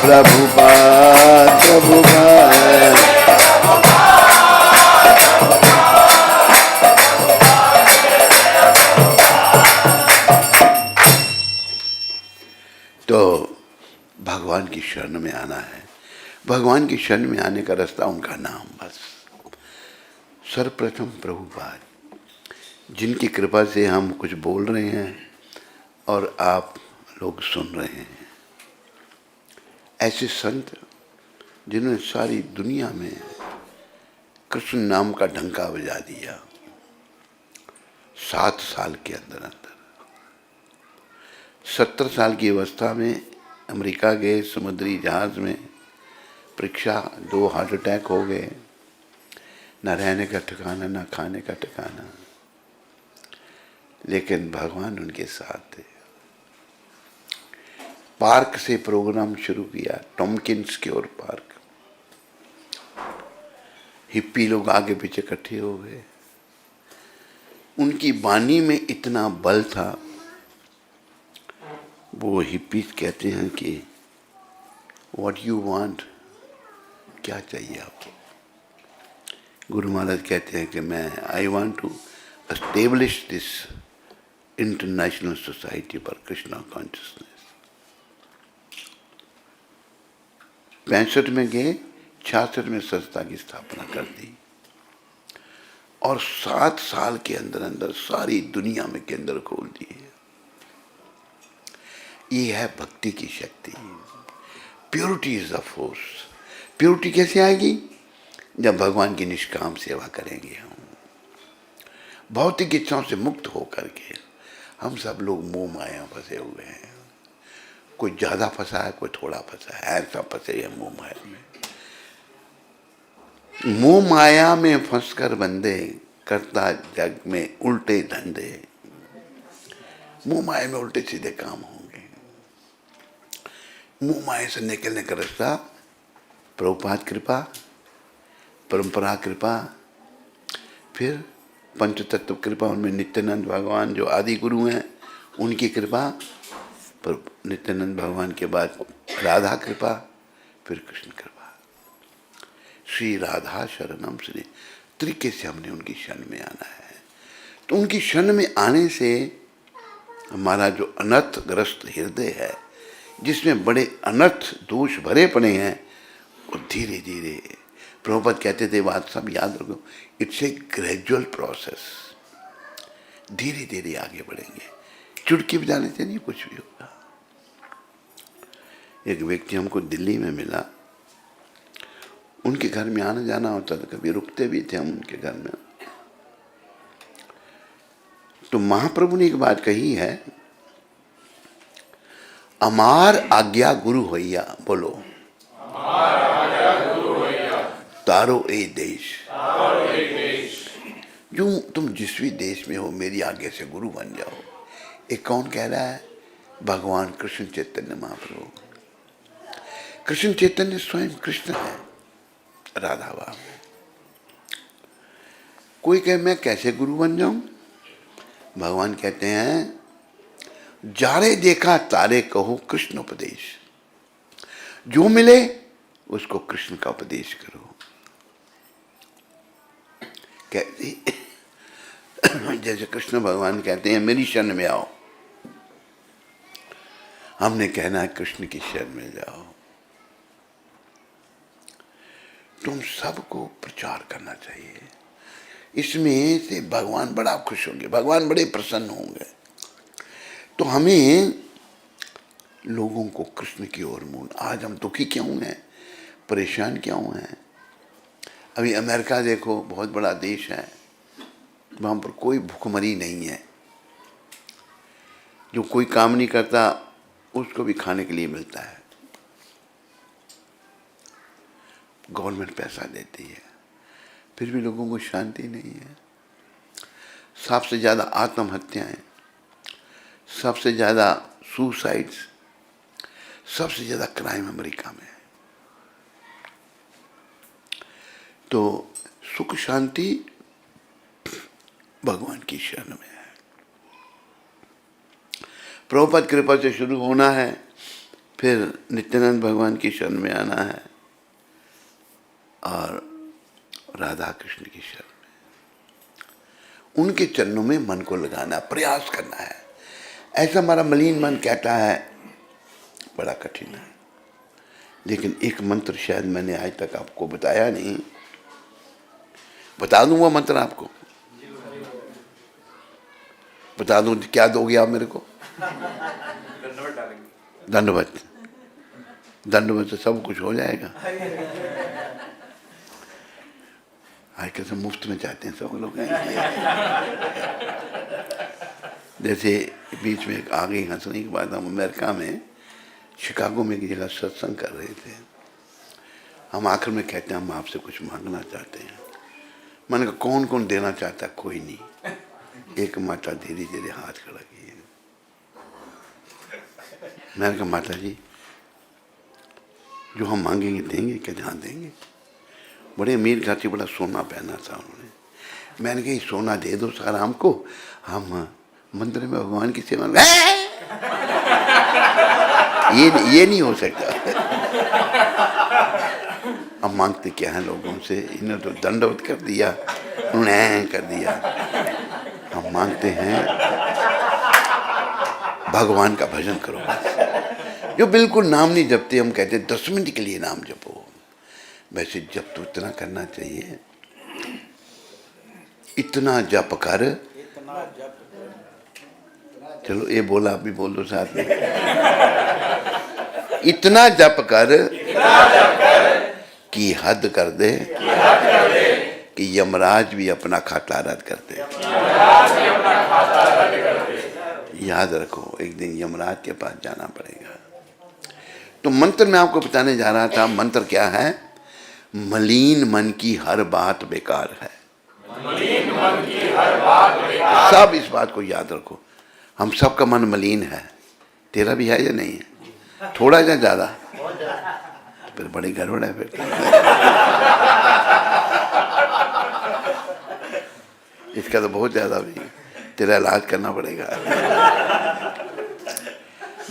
प्रभुपाद प्रभुपाद। तो भगवान की शरण में आना है, भगवान की शरण में आने का रास्ता उनका नाम बस। सर्वप्रथम प्रभुपाद, जिनकी कृपा से हम कुछ बोल रहे हैं और आप लोग सुन रहे हैं, ऐसे संत जिन्होंने सारी दुनिया में कृष्ण नाम का डंका बजा दिया 7 साल के अंदर अंदर। 70 साल की अवस्था में अमेरिका गए, समुद्री जहाज में परीक्षा, 2 हार्ट अटैक हो गए, न रहने का ठिकाना न खाने का ठिकाना, लेकिन भगवान उनके साथ थे। पार्क से प्रोग्राम शुरू किया, टॉमकिंस क्योर पार्क। हिप्पी लोग आगे पीछे इकट्ठे हो गए। उनकी वाणी में इतना बल था, वो हिप्पीज कहते हैं कि व्हाट यू वांट, क्या चाहिए आपको? गुरु महाराज कहते हैं कि मैं I want to establish this International Society for Krishna Consciousness. 65 में गए, 66 में संस्था की स्थापना कर दी और 7 साल के अंदर अंदर सारी दुनिया में केंद्र खोल दिए। ये है भक्ति की शक्ति। Purity is the force. Purity कैसे आएगी? जब भगवान की निष्काम सेवा करेंगे हम, भौतिक इच्छाओं से मुक्त होकर के। हम सब लोग मोह माया फंसे हुए हैं, कोई ज्यादा फंसा है, कोई थोड़ा फंसा है, ऐसा फंसे हैं मोह माया में। मोह माया में फंसकर बंदे करता जग में उल्टे धंधे, मोह माया में उल्टे सीधे काम होंगे। मोह माया से निकलने का रास्ता प्रभुपाद कृपा, परंपरा कृपा, फिर पंचतत्व कृपा, उनमें नित्यानंद भगवान जो आदि गुरु हैं उनकी कृपा, पर नित्यानंद भगवान के बाद राधा कृपा, फिर कृष्ण कृपा। श्री राधा शरणम श्री, तरीके से हमने उनकी शरण में आना है। तो उनकी शरण में आने से हमारा जो अनर्थग्रस्त हृदय है, जिसमें बड़े अनर्थ दोष भरे पड़े हैं, वो धीरे धीरे, प्रभुपाद कहते थे, बात सब याद रखो, इट्स ए ग्रेजुअल प्रोसेस। धीरे धीरे आगे बढ़ेंगे, चुटकी बजाने से नहीं कुछ भी होगा। एक व्यक्ति हमको दिल्ली में मिला, उनके घर में आना जाना होता था, कभी रुकते भी थे हम उनके घर में। तो महाप्रभु ने एक बात कही है, अमार आज्ञा गुरु होइया, बोलो तारो ए देश। यूं तुम जिस भी देश में हो मेरी आज्ञा से गुरु बन जाओ। एक कौन कह रहा है? भगवान कृष्ण चैतन्य महाप्रभु। कृष्ण चैतन्य स्वयं कृष्ण है राधा भाव में। कोई कहे मैं कैसे गुरु बन जाऊं? भगवान कहते हैं जारे देखा तारे कहो कृष्ण उपदेश। जो मिले उसको कृष्ण का उपदेश करो। कहते जैसे कृष्ण भगवान कहते हैं मेरी शरण में आओ, हमने कहना है कृष्ण की शरण में जाओ। तुम सबको प्रचार करना चाहिए। इसमें से भगवान बड़ा खुश होंगे, भगवान बड़े प्रसन्न होंगे। तो हमें लोगों को कृष्ण की ओर मोड़। आज हम दुखी क्यों हैं, परेशान क्यों हैं? अभी अमेरिका देखो, बहुत बड़ा देश है, वहाँ पर कोई भूखमरी नहीं है। जो कोई काम नहीं करता उसको भी खाने के लिए मिलता है, गवर्नमेंट पैसा देती है, फिर भी लोगों को शांति नहीं है। सबसे ज़्यादा आत्महत्याएं, सबसे ज़्यादा सुसाइड्स, सबसे ज़्यादा क्राइम अमेरिका में है। तो सुख शांति भगवान की शरण में है। प्रभुपाद कृपा से शुरू होना है, फिर नित्यानंद भगवान की शरण में आना है और राधा कृष्ण की शरण में, उनके चरणों में मन को लगाना, प्रयास करना है। ऐसा हमारा मलिन मन कहता है, बड़ा कठिन है। लेकिन एक मंत्र शायद मैंने आज तक आपको बताया नहीं, बता दूं वो मंत्र आपको। बता दूं, क्या दोगे आप मेरे को? दंडवत। दंडवत से सब कुछ हो जाएगा। आजकल सब मुफ्त में चाहते हैं सब लोग। जैसे बीच में आ गई हंसने की बात, हम अमेरिका में शिकागो में एक जगह सत्संग कर रहे थे। हम आखिर में कहते हैं हम आपसे कुछ मांगना चाहते हैं। मैंने कहा कौन कौन देना चाहता? कोई नहीं। एक माता धीरे धीरे हाथ खड़ा किए। मैंने कहा माता जी जो हम मांगेंगे देंगे? क्या ध्यान देंगे? बड़े अमीर घर से बड़ा सोना पहना था उन्होंने। मैंने कहा सोना दे दो सारा हमको, हम मंदिर में भगवान की सेवा में। ये नहीं हो सकता। अब मांगते क्या है लोगों से? इन्होंने तो दंडवत कर दिया, उन्होंने कर दिया। हम मांगते हैं भगवान का भजन करो। जो बिल्कुल नाम नहीं जपते, हम कहते 10 मिनट के लिए नाम जपो। वैसे जप तो इतना करना चाहिए, इतना जप कर। चलो ये बोला, आप भी बोल दो साथ में। इतना जप कर कि हद कर दे, कि यमराज भी अपना खाता रद्द कर दे। याद रखो, एक दिन यमराज के पास जाना पड़ेगा। तो मंत्र मैं आपको बताने जा रहा था। मंत्र क्या है? मलिन मन की हर बात बेकार है। मलिन मन की हर बात बेकार। सब इस बात को याद रखो, हम सबका मन मलिन है। तेरा भी है या नहीं है? थोड़ा या ज्यादा? तो फिर बड़ी गड़बड़ है। फिर इसका तो बहुत ज्यादा भी, तेरा इलाज करना पड़ेगा।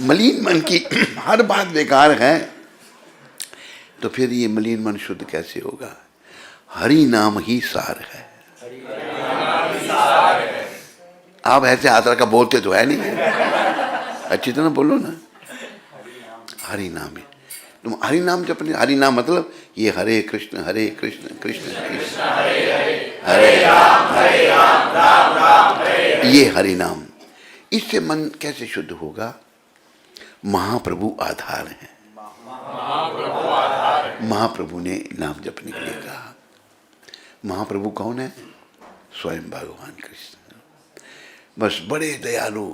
मलिन मन की हर बात बेकार है, तो फिर ये मलिन मन शुद्ध कैसे होगा? हरि नाम ही सार है। आप ऐसे आदर का बोलते तो है नहीं, अच्छी तरह बोलो ना। हरि नाम है, तुम हरि नाम जपने। हरि नाम मतलब ये हरे कृष्ण कृष्ण कृष्ण हरे राम राम राम हरे। ये हरि नाम, इससे मन कैसे शुद्ध होगा? महाप्रभु आधार है। महाप्रभु ने नाम जपने के लिए कहा। महाप्रभु कौन है? स्वयं भगवान कृष्ण। बस बड़े दयालु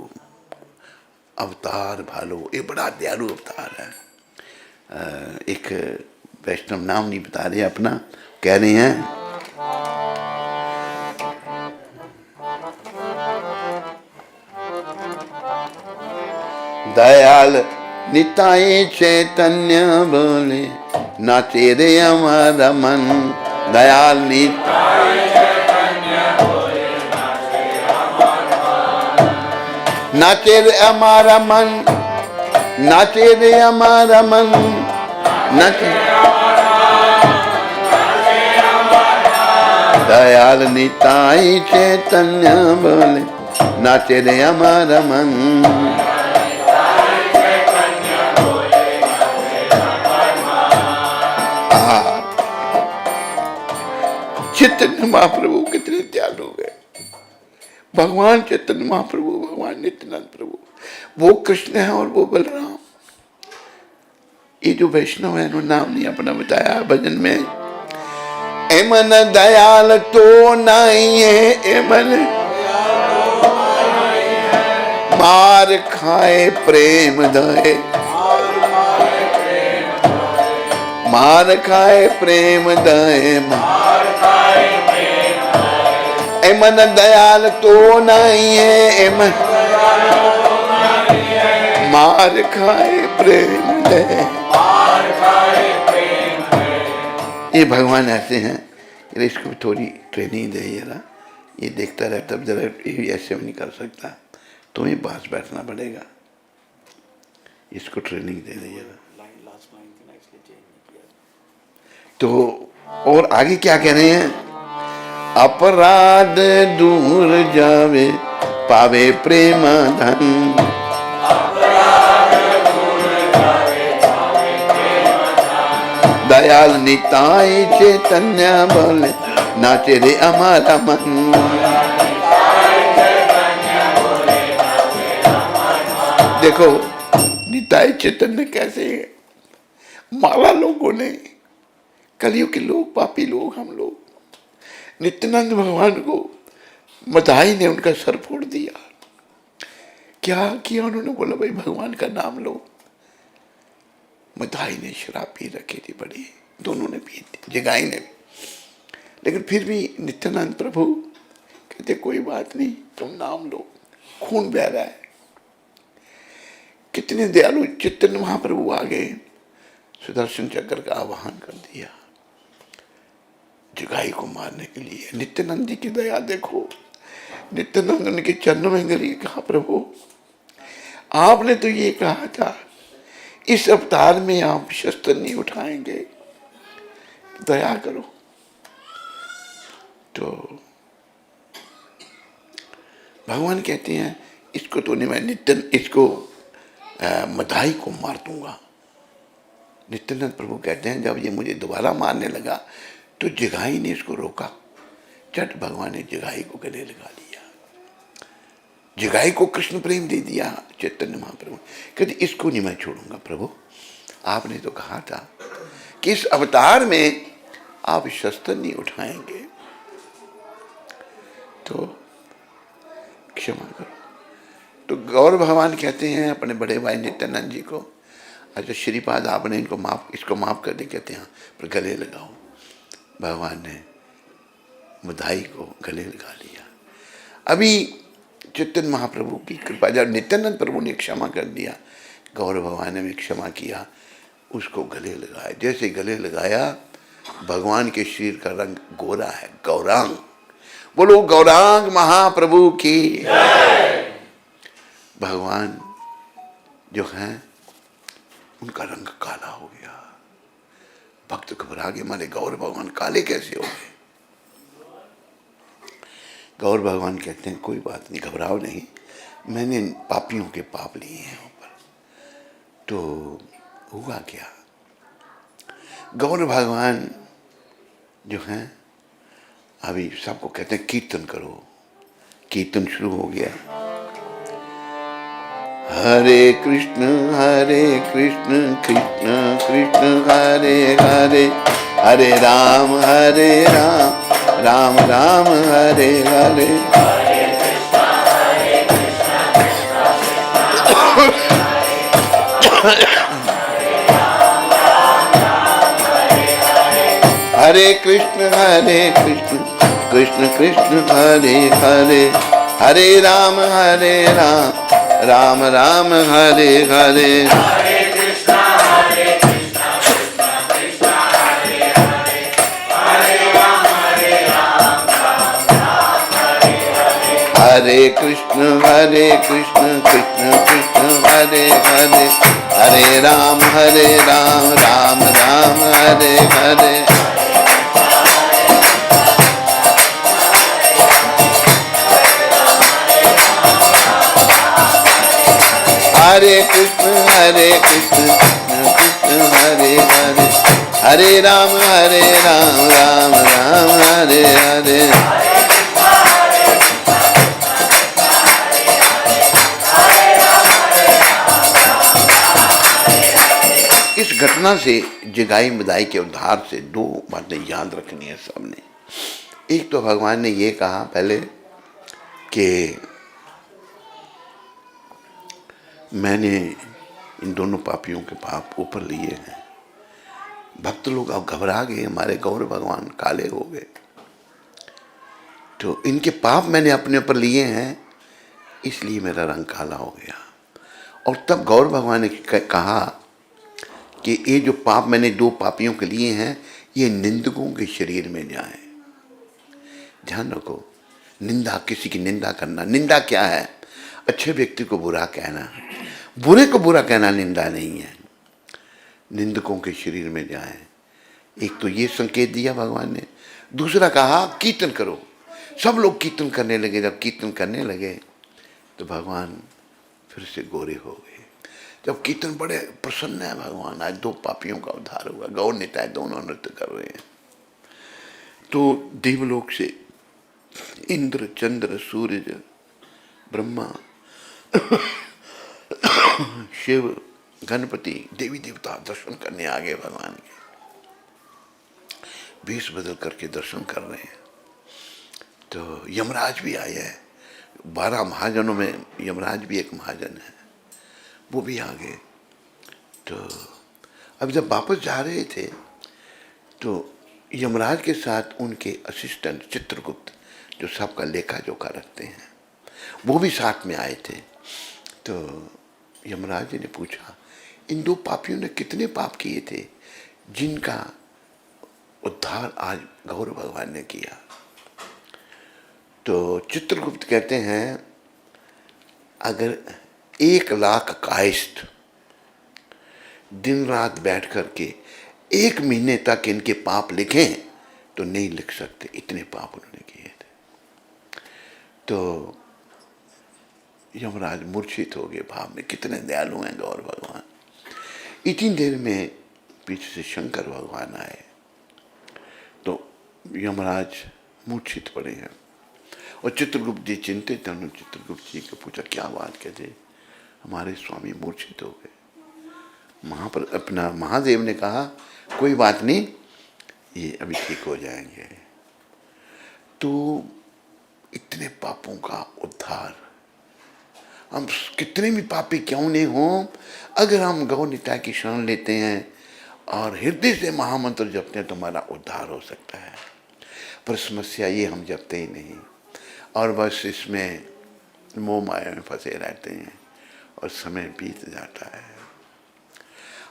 अवतार भालो, ये बड़ा दयालु अवतार है। एक वैष्णव नाम नहीं बता रहे अपना, कह रहे हैं दयाल निताई चैतन्य बोले नाचे रे हमारा मन। दयाल निताई नाचे रे हमारा मन, नाचे रे हमारा मन, नाचे दयाल निताई चैतन्य बोले नाचे रे हमारा मन। चैतन्य महाप्रभु कितने दयालु हो गए। भगवान चैतन्य महाप्रभु, भगवान नित्यानंद प्रभु, वो कृष्ण है और वो बलराम। ये जो वैष्णव है उन्होंने नाम नहीं अपना बताया भजन में। एमन दयाल तो नहीं है, एमन मार खाए प्रेम दए, मार खाए प्रेम दए, एमन दयाल तो नहीं है, एमन मार खाए प्रेम दए। ये भगवान ऐसे हैं, इसको थोड़ी ट्रेनिंग दे जरा, ये देखता रहे तब जरा ये ऐसे नहीं कर सकता, तुम्हें पास बैठना पड़ेगा, इसको ट्रेनिंग दे दे जरा। तो और आगे क्या कह रहे हैं? अपराध दूर जावे पावे प्रेम धन, दयाल निताई चैतन्य बोले नाचे रे हमारा मन। देखो निताई चैतन्य कैसे है, मारा लोगों ने, कलियुग के लोग, पापी लोग, हम लोग, नित्यानंद भगवान को मदाई ने उनका सर फोड़ दिया। क्या किया उन्होंने? बोला भाई भगवान का नाम लो। मदाई ने शराब पी रखी थी बड़ी, दोनों ने पी थी, जगाई ने भी, लेकिन फिर भी नित्यानंद प्रभु कहते कोई बात नहीं, तुम नाम लो, खून बह रहा है। कितने दयालु चैतन्य महाप्रभु आ गए, सुदर्शन चक्र का आवाहन कर दिया जगाई को मारने के लिए। नित्यानंद जी की दया देखो, नित्यानंद उनके चरणों में गिरी, कहा प्रभु आपने तो ये कहा था इस अवतार में आप शस्त्र नहीं उठाएंगे, दया करो। तो भगवान कहते हैं इसको तो नहीं, मैं इसको मदाई को मार दूंगा। नित्यानंद प्रभु कहते हैं जब ये मुझे दोबारा मारने लगा तो जगाई ने इसको रोका, झट भगवान ने जगाई को गले लगा लिया, जगाई को कृष्ण प्रेम दे दिया। चैतन्य महाप्रभु कहते इसको नहीं मैं छोड़ूंगा प्रभु, आपने तो कहा था कि इस अवतार में आप शस्त्र नहीं उठाएंगे, तो क्षमा करो। तो गौर भगवान कहते हैं अपने बड़े भाई नित्यानंद जी को, अच्छा श्रीपाद आपने इसको माफ कर दे, कहते हैं पर गले लगाओ। भगवान ने मुदाई को गले लगा लिया। अभी चैतन्य महाप्रभु की कृपा, जब नित्यानंद प्रभु ने क्षमा कर दिया, गौर भगवान ने भी क्षमा किया, उसको गले लगाया। जैसे गले लगाया, भगवान के शरीर का रंग गोरा है, गौरांग। बोलो गौरांग महाप्रभु की। भगवान जो हैं उनका रंग काला हो गया। भक्त घबरा गए, मारे गौर भगवान काले कैसे हो गए? गौर भगवान कहते हैं कोई बात नहीं, घबराओ नहीं, मैंने पापियों के पाप लिए हैं ऊपर। तो हुआ क्या, गौर भगवान जो हैं अभी सबको कहते हैं कीर्तन करो। कीर्तन शुरू हो गया। हरे कृष्ण कृष्ण कृष्ण हरे हरे, हरे राम राम राम हरे हरे। हरे कृष्ण कृष्ण कृष्ण हरे हरे, हरे राम राम राम हरे हरे, हरे कृष्ण कृष्ण कृष्ण हरे हरे, हरे राम राम राम हरे हरे, हरे कृष्ण कृष्ण कृष्ण हरे हरे, हरे राम राम राम हरे हरे। इस घटना से जगाई मदाई के उद्धार से दो बातें याद रखनी है सबने। एक तो भगवान ने ये कहा पहले कि मैंने इन दोनों पापियों के पाप ऊपर लिए हैं। भक्त लोग अब घबरा गए, हमारे गौर भगवान काले हो गए, तो इनके पाप मैंने अपने ऊपर लिए हैं, इसलिए मेरा रंग काला हो गया। और तब गौर भगवान ने कहा कि ये जो पाप मैंने दो पापियों के लिए हैं, ये निंदकों के शरीर में जाए। ध्यान रखो, निंदा, किसी की निंदा करना, निंदा क्या है? अच्छे व्यक्ति को बुरा कहना, बुरे को बुरा कहना निंदा नहीं है। निंदकों के शरीर में जाए, एक तो ये संकेत दिया भगवान ने। दूसरा कहा कीर्तन करो। सब लोग कीर्तन करने लगे। जब कीर्तन करने लगे तो भगवान फिर से गोरे हो गए। जब कीर्तन बड़े प्रसन्न है भगवान, आज दो पापियों का उद्धार हुआ। गौर निताय दोनों नृत्य कर रहे हैं। तो देवलोक से इंद्र, चंद्र, सूर्य, ब्रह्मा, शिव, गणपति, देवी देवता दर्शन करने आ गए भगवान के। भेष बदल करके दर्शन कर रहे हैं। तो यमराज भी आए हैं। 12 महाजनों में यमराज भी एक महाजन है, वो भी आ गए। तो अब जब वापस जा रहे थे तो यमराज के साथ उनके असिस्टेंट चित्रगुप्त, जो सबका लेखा जोखा रखते हैं, वो भी साथ में आए थे। तो यमराज जी ने पूछा, इन दो पापियों ने कितने पाप किए थे जिनका उद्धार आज गौर भगवान ने किया? तो चित्रगुप्त कहते हैं, अगर 1,00,000 कायस्थ दिन रात बैठ करके 1 महीने तक इनके पाप लिखें तो नहीं लिख सकते, इतने पाप उन्होंने किए थे। तो यमराज मूर्छित हो गए भाव में, कितने दयालु हैं गौर भगवान। इतनी देर में पीछे से शंकर भगवान आए। तो यमराज मूर्छित पड़े हैं और चित्रगुप्त जी चिंतित हैं। उन्होंने चित्रगुप्त जी को पूछा, क्या बात? कहते हमारे स्वामी मूर्छित हो गए। अपना महादेव ने कहा, कोई बात नहीं, ये अभी ठीक हो जाएंगे। तो इतने पापों का उद्धार, हम कितने भी पापी क्यों नहीं हों, अगर हम गौ निताय की शरण लेते हैं और हृदय से महामंत्र जपते हैं तो हमारा उद्धार हो सकता है। पर समस्या ये, हम जपते ही नहीं और बस इसमें मोह माया में फंसे रहते हैं और समय बीत जाता है।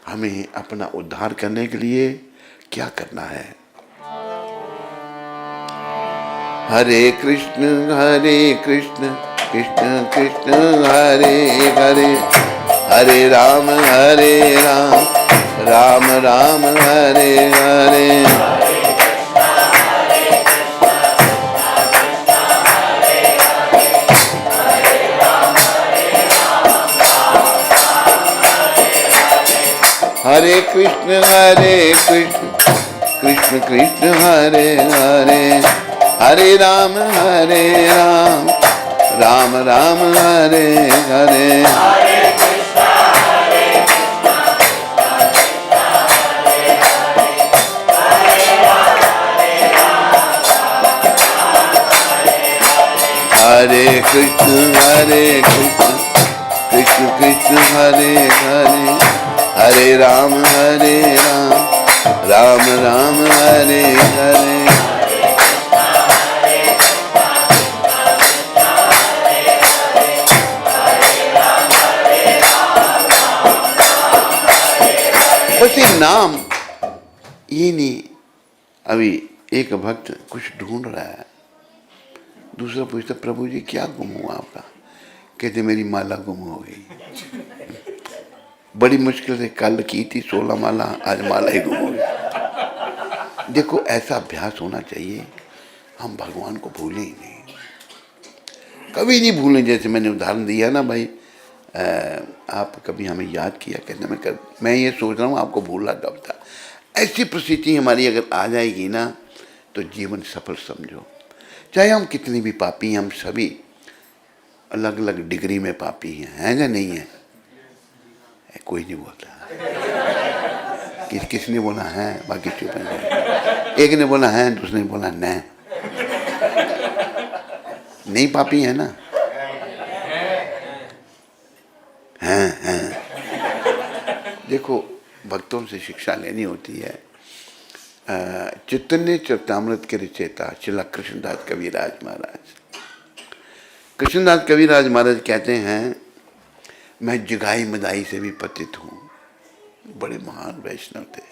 हमें अपना उद्धार करने के लिए क्या करना है? हरे कृष्ण कृष्ण कृष्ण हरे हरे, हरे राम राम राम हरे हरे। हरे कृष्ण कृष्ण कृष्ण हरे हरे, हरे राम राम राम हरे हरे। हरे कृष्ण कृष्ण कृष्ण हरे हरे, हरे राम राम राम हरे हरे। नाम ये नहीं। अभी एक भक्त कुछ ढूंढ रहा है, दूसरा पूछता प्रभु जी क्या गुम हुआ आपका? कहते मेरी माला गुम हो गई। बड़ी मुश्किल से कल की थी 16 माला, आज माला ही गुम हो गई। देखो ऐसा अभ्यास होना चाहिए, हम भगवान को भूलें ही नहीं, कभी नहीं भूलें। जैसे मैंने उदाहरण दिया ना भाई, आप कभी हमें याद किया, कहते मैं ये सोच रहा हूँ आपको भूला कब था। ऐसी परिस्थिति हमारी अगर आ जाएगी ना तो जीवन सफल समझो। चाहे हम कितनी भी पापी हैं, हम सभी अलग अलग डिग्री में पापी हैं या नहीं है? कोई नहीं बोलता। किसने बोला है? बाकी चुप हैं। एक ने बोला है, दूसरे ने बोला नहीं पापी है ना? हैं। देखो भक्तों से शिक्षा लेनी होती है। चैतन्य चरितामृत के रचयिता श्रील कृष्णदास कविराज महाराज, कृष्णदास कविराज महाराज कहते हैं मैं जगाई मदाई से भी पतित हूँ। बड़े महान वैष्णव थे।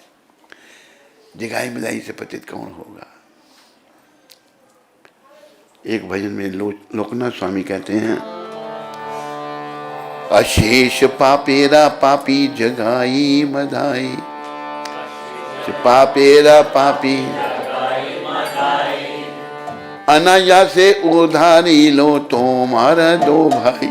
जगाई मदाई से पतित कौन होगा? एक भजन में लोकनाथ स्वामी कहते हैं अशेष पापेरा पापी जगाई मदाई, पापेरा पापी अनाया से उधारी लो तुम्हारा दो भाई।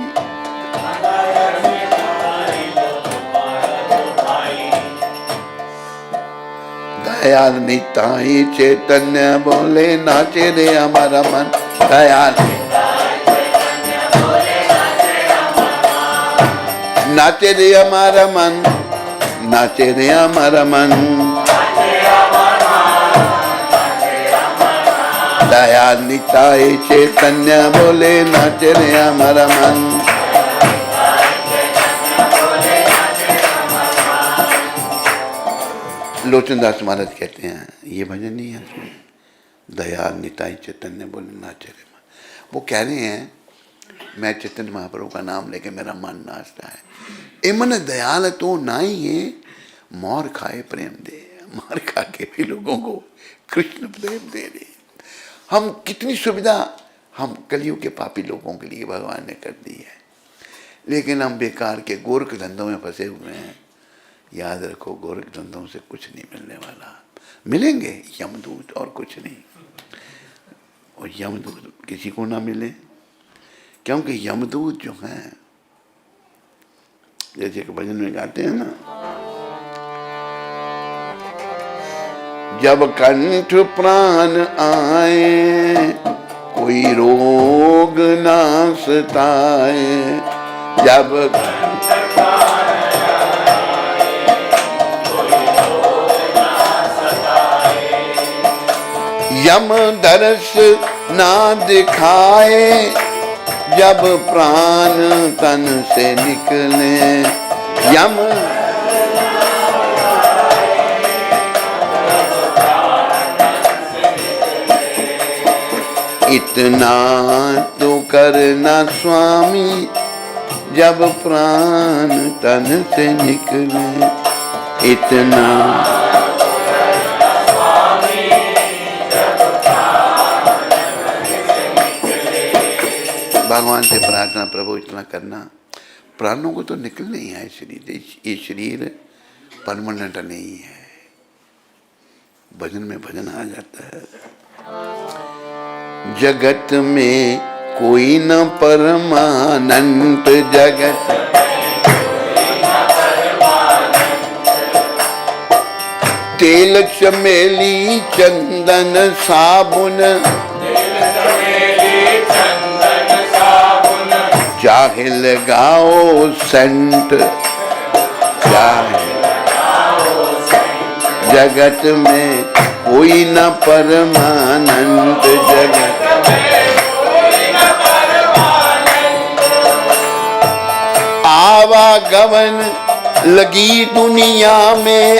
दयाल निताई चैतन्य बोले नाचे रे हमारा मन। दयाल नाचे रे हमारा मन, नाचे रे हमारा मन। दयाल निताई चैतन्य बोले नाचे रे हमारा मन। लोचन दास महाराज कहते हैं ये भजन नहीं है उसमें, दयाल निताई चैतन्य बोले नाचे रे मन। वो कह रहे हैं मैं चैतन्य महाप्रभु का नाम लेके मेरा मन नाचता है। ए मन दयाल तो ना ही है, मोर खाए प्रेम दे। मार खा के भी लोगों को कृष्ण प्रेम दे रहे। हम कितनी सुविधा हम कलयुग के पापी लोगों के लिए भगवान ने कर दी है, लेकिन हम बेकार के गोरख धंधों में फंसे हुए हैं। याद रखो गोरख धंधों से कुछ नहीं मिलने वाला। मिलेंगे यमदूत और कुछ नहीं, और यमदूत किसी को ना मिले, क्योंकि यमदूत जो हैं जैसे कि भजन में गाते हैं ना, जब कंठ प्राण आए कोई रोग ना सताए। जब यम दर्श ना दिखाए, जब प्राण तन से निकले। यम इतना तो करना स्वामी, जब प्राण तन से निकले। इतना भगवान से प्रार्थना प्रभु इतना करना। प्राणों को तो निकलना ही है शरीर, ये शरीर परमानेंट नहीं है। भजन में भजन आ जाता है, जगत में कोई न परमानंद। जगत तेल चमेली चंदन साबुन, चाहे लगाओ सेंट, चाहे जगत में कोई न परमानंद। जगत आवागमन लगी दुनिया में,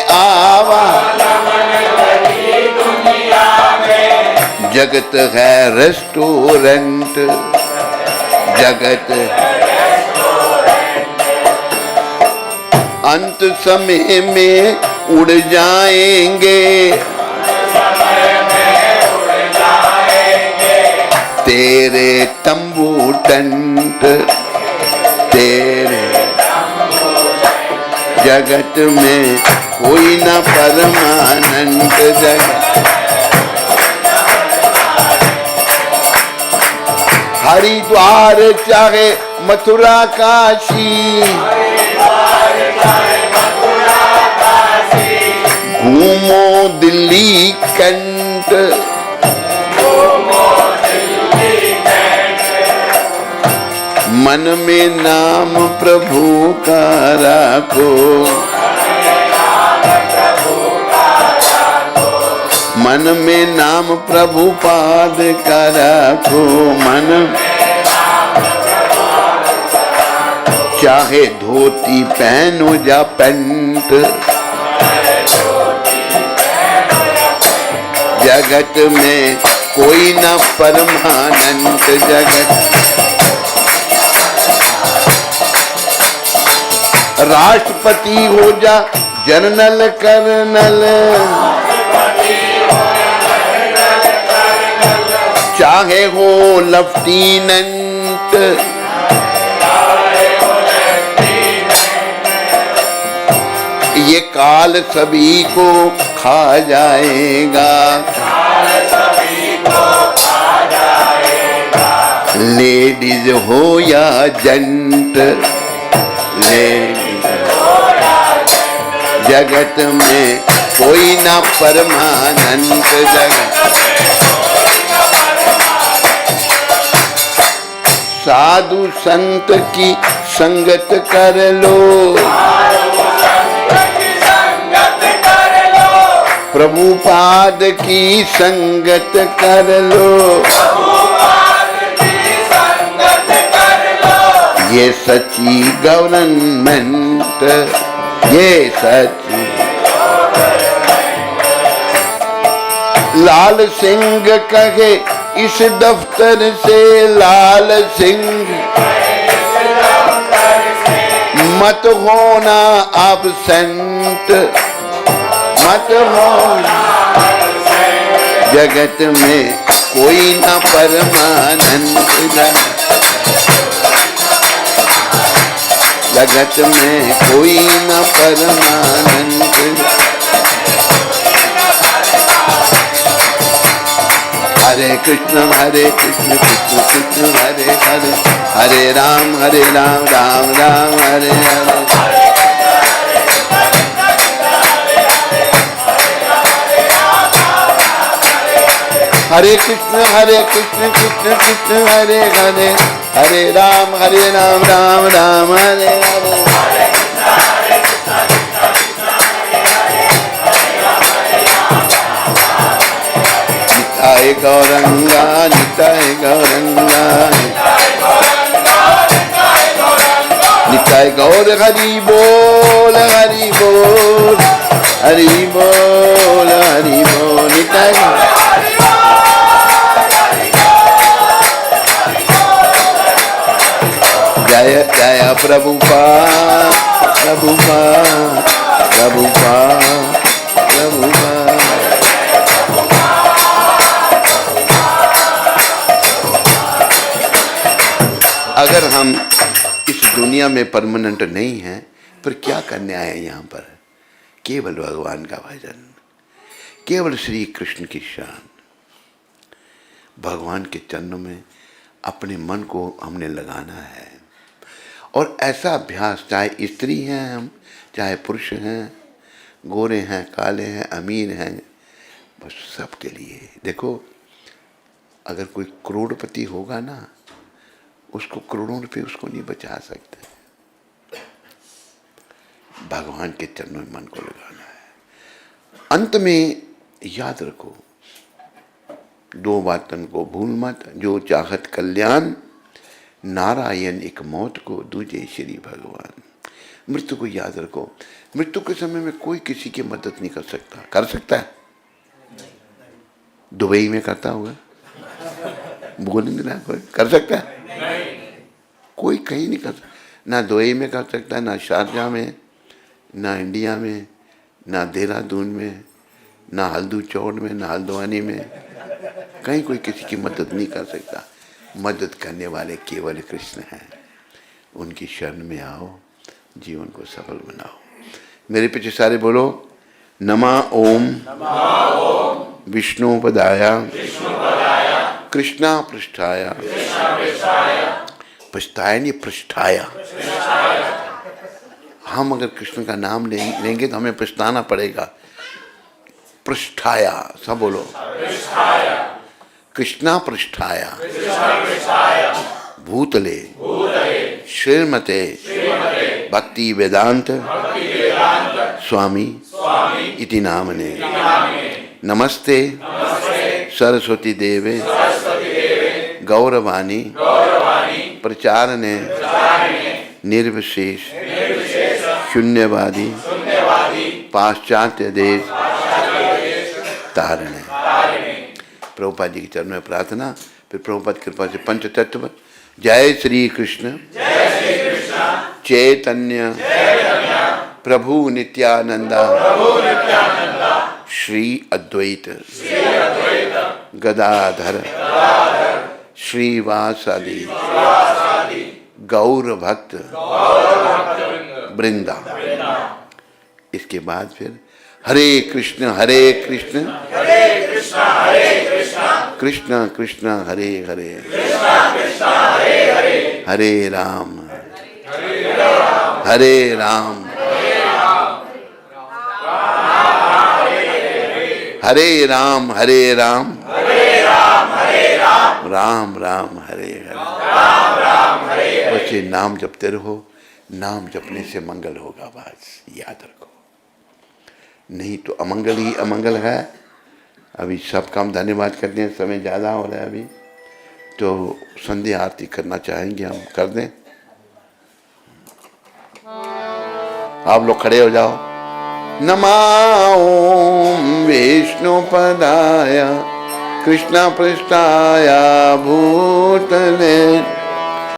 जगत है रेस्टोरेंट। जगत अंत समय में उड़ जाएंगे, तेरे तंबू टंट, तेरे जगत में कोई न परमानंद जगत। हरिद्वार चाहे मथुरा काशी, घूमो दिल्ली कंठ, मन में नाम प्रभु का रखो, मन में नाम प्रभु पाद का रखो, मन चाहे धोती पहनो या पैंट, जगत में कोई न परमानंद जगत। राष्ट्रपति हो जा जनरल कर्नल, चाहे हो लेफ्टिनेंट, ये काल सभी को खा जाएगा, लेडीज हो या जेंट, जगत में कोई ना परमानंद जगत। साधु संत की संगत कर लो, प्रभुपाद की संगत कर लो, ये सच्ची गवर्नमेंट, ये सच्ची। लाल सिंह कहे इस दफ्तर से, लाल सिंह मत होना एब्सेंट, मत होना, जगत में कोई न परमानंद जगत में कोई न परमानंद। हरे कृष्ण कृष्ण कृष्ण हरे हरे, हरे राम राम राम हरे हरे। हरे कृष्ण कृष्ण कृष्ण हरे हरे, हरे राम राम राम हरे हरे। निताय गौरंगा निताय गौरंगा, निताय गौर हरि बोल हरि बोल, हरि बोल हरि बोल, निताय जय जय प्रभुपाद प्रभुपाद प्रभुपाद प्रभुपाद। अगर हम इस दुनिया में परमानेंट नहीं हैं, फिर क्या करने आए हैं यहाँ पर? केवल भगवान का भजन, केवल श्री कृष्ण की शान, भगवान के चरणों में अपने मन को हमने लगाना है। और ऐसा अभ्यास, चाहे स्त्री हैं हम, चाहे पुरुष हैं, गोरे हैं, काले हैं, अमीर हैं, बस सबके लिए। देखो, अगर कोई करोड़पति होगा ना, उसको करोड़ों रुपए उसको नहीं बचा सकते। भगवान के चरणों में मन को लगाना है। अंत में याद रखो, दो बातन को भूल मत, जो चाहत कल्याण, नारायण एक मौत को, दूजे श्री भगवान। मृत्यु को याद रखो, मृत्यु के समय में कोई किसी की मदद नहीं कर सकता। कर सकता है? दुबई में करता होगा, बोल नहीं रहा कोई। कर सकता है? कोई कहीं नहीं कर सकता। ना दुबई में कर सकता, ना शारजाह में, ना इंडिया में, ना देहरादून में, ना हल्दू चौड़ में, ना हल्द्वानी में, कहीं कोई किसी की मदद नहीं कर सकता। मदद करने वाले केवल कृष्ण हैं। उनकी शरण में आओ, जीवन को सफल बनाओ। मेरे पीछे सारे बोलो, नमा ओम विष्णुपदाय कृष्णा पृष्ठाय, पृष्ठाय नहीं पृष्ठाय। हम अगर कृष्ण का नाम लेंगे तो हमें पछताना पड़ेगा। पृष्ठाया, सब बोलो, कृष्णा पृष्ठाया भूतले श्रीमते भक्ति वेदांत स्वामी इति नामने नमस्ते सरस्वती देवे गौरवाणी प्रचारणे निर्विशेष शून्यवादी पाश्चात्य देश तारणे। प्रभुपाद जी के चरण में प्रार्थना, फिर प्रभुपाद कृपा से पंच तत्व। जय श्री कृष्ण चैतन्य प्रभु नित्यानंदा श्री अद्वैत गदाधर श्रीवासादि गौर भक्त वृंदा। इसके बाद फिर हरे कृष्ण कृष्ण कृष्ण हरे हरे, हरे राम हरे राम राम राम हरे हरे। बच्चे नाम जपते रहो, नाम जपने से मंगल होगा, बस याद रखो, नहीं तो अमंगल ही अमंगल है। अभी सब काम धन्यवाद करते हैं, समय ज़्यादा हो रहा है अभी, तो संध्या आरती करना चाहेंगे हम, कर दें। आप लोग खड़े हो जाओ। नमः ओम विष्णुपदाय कृष्ण पृष्ठाय भूतले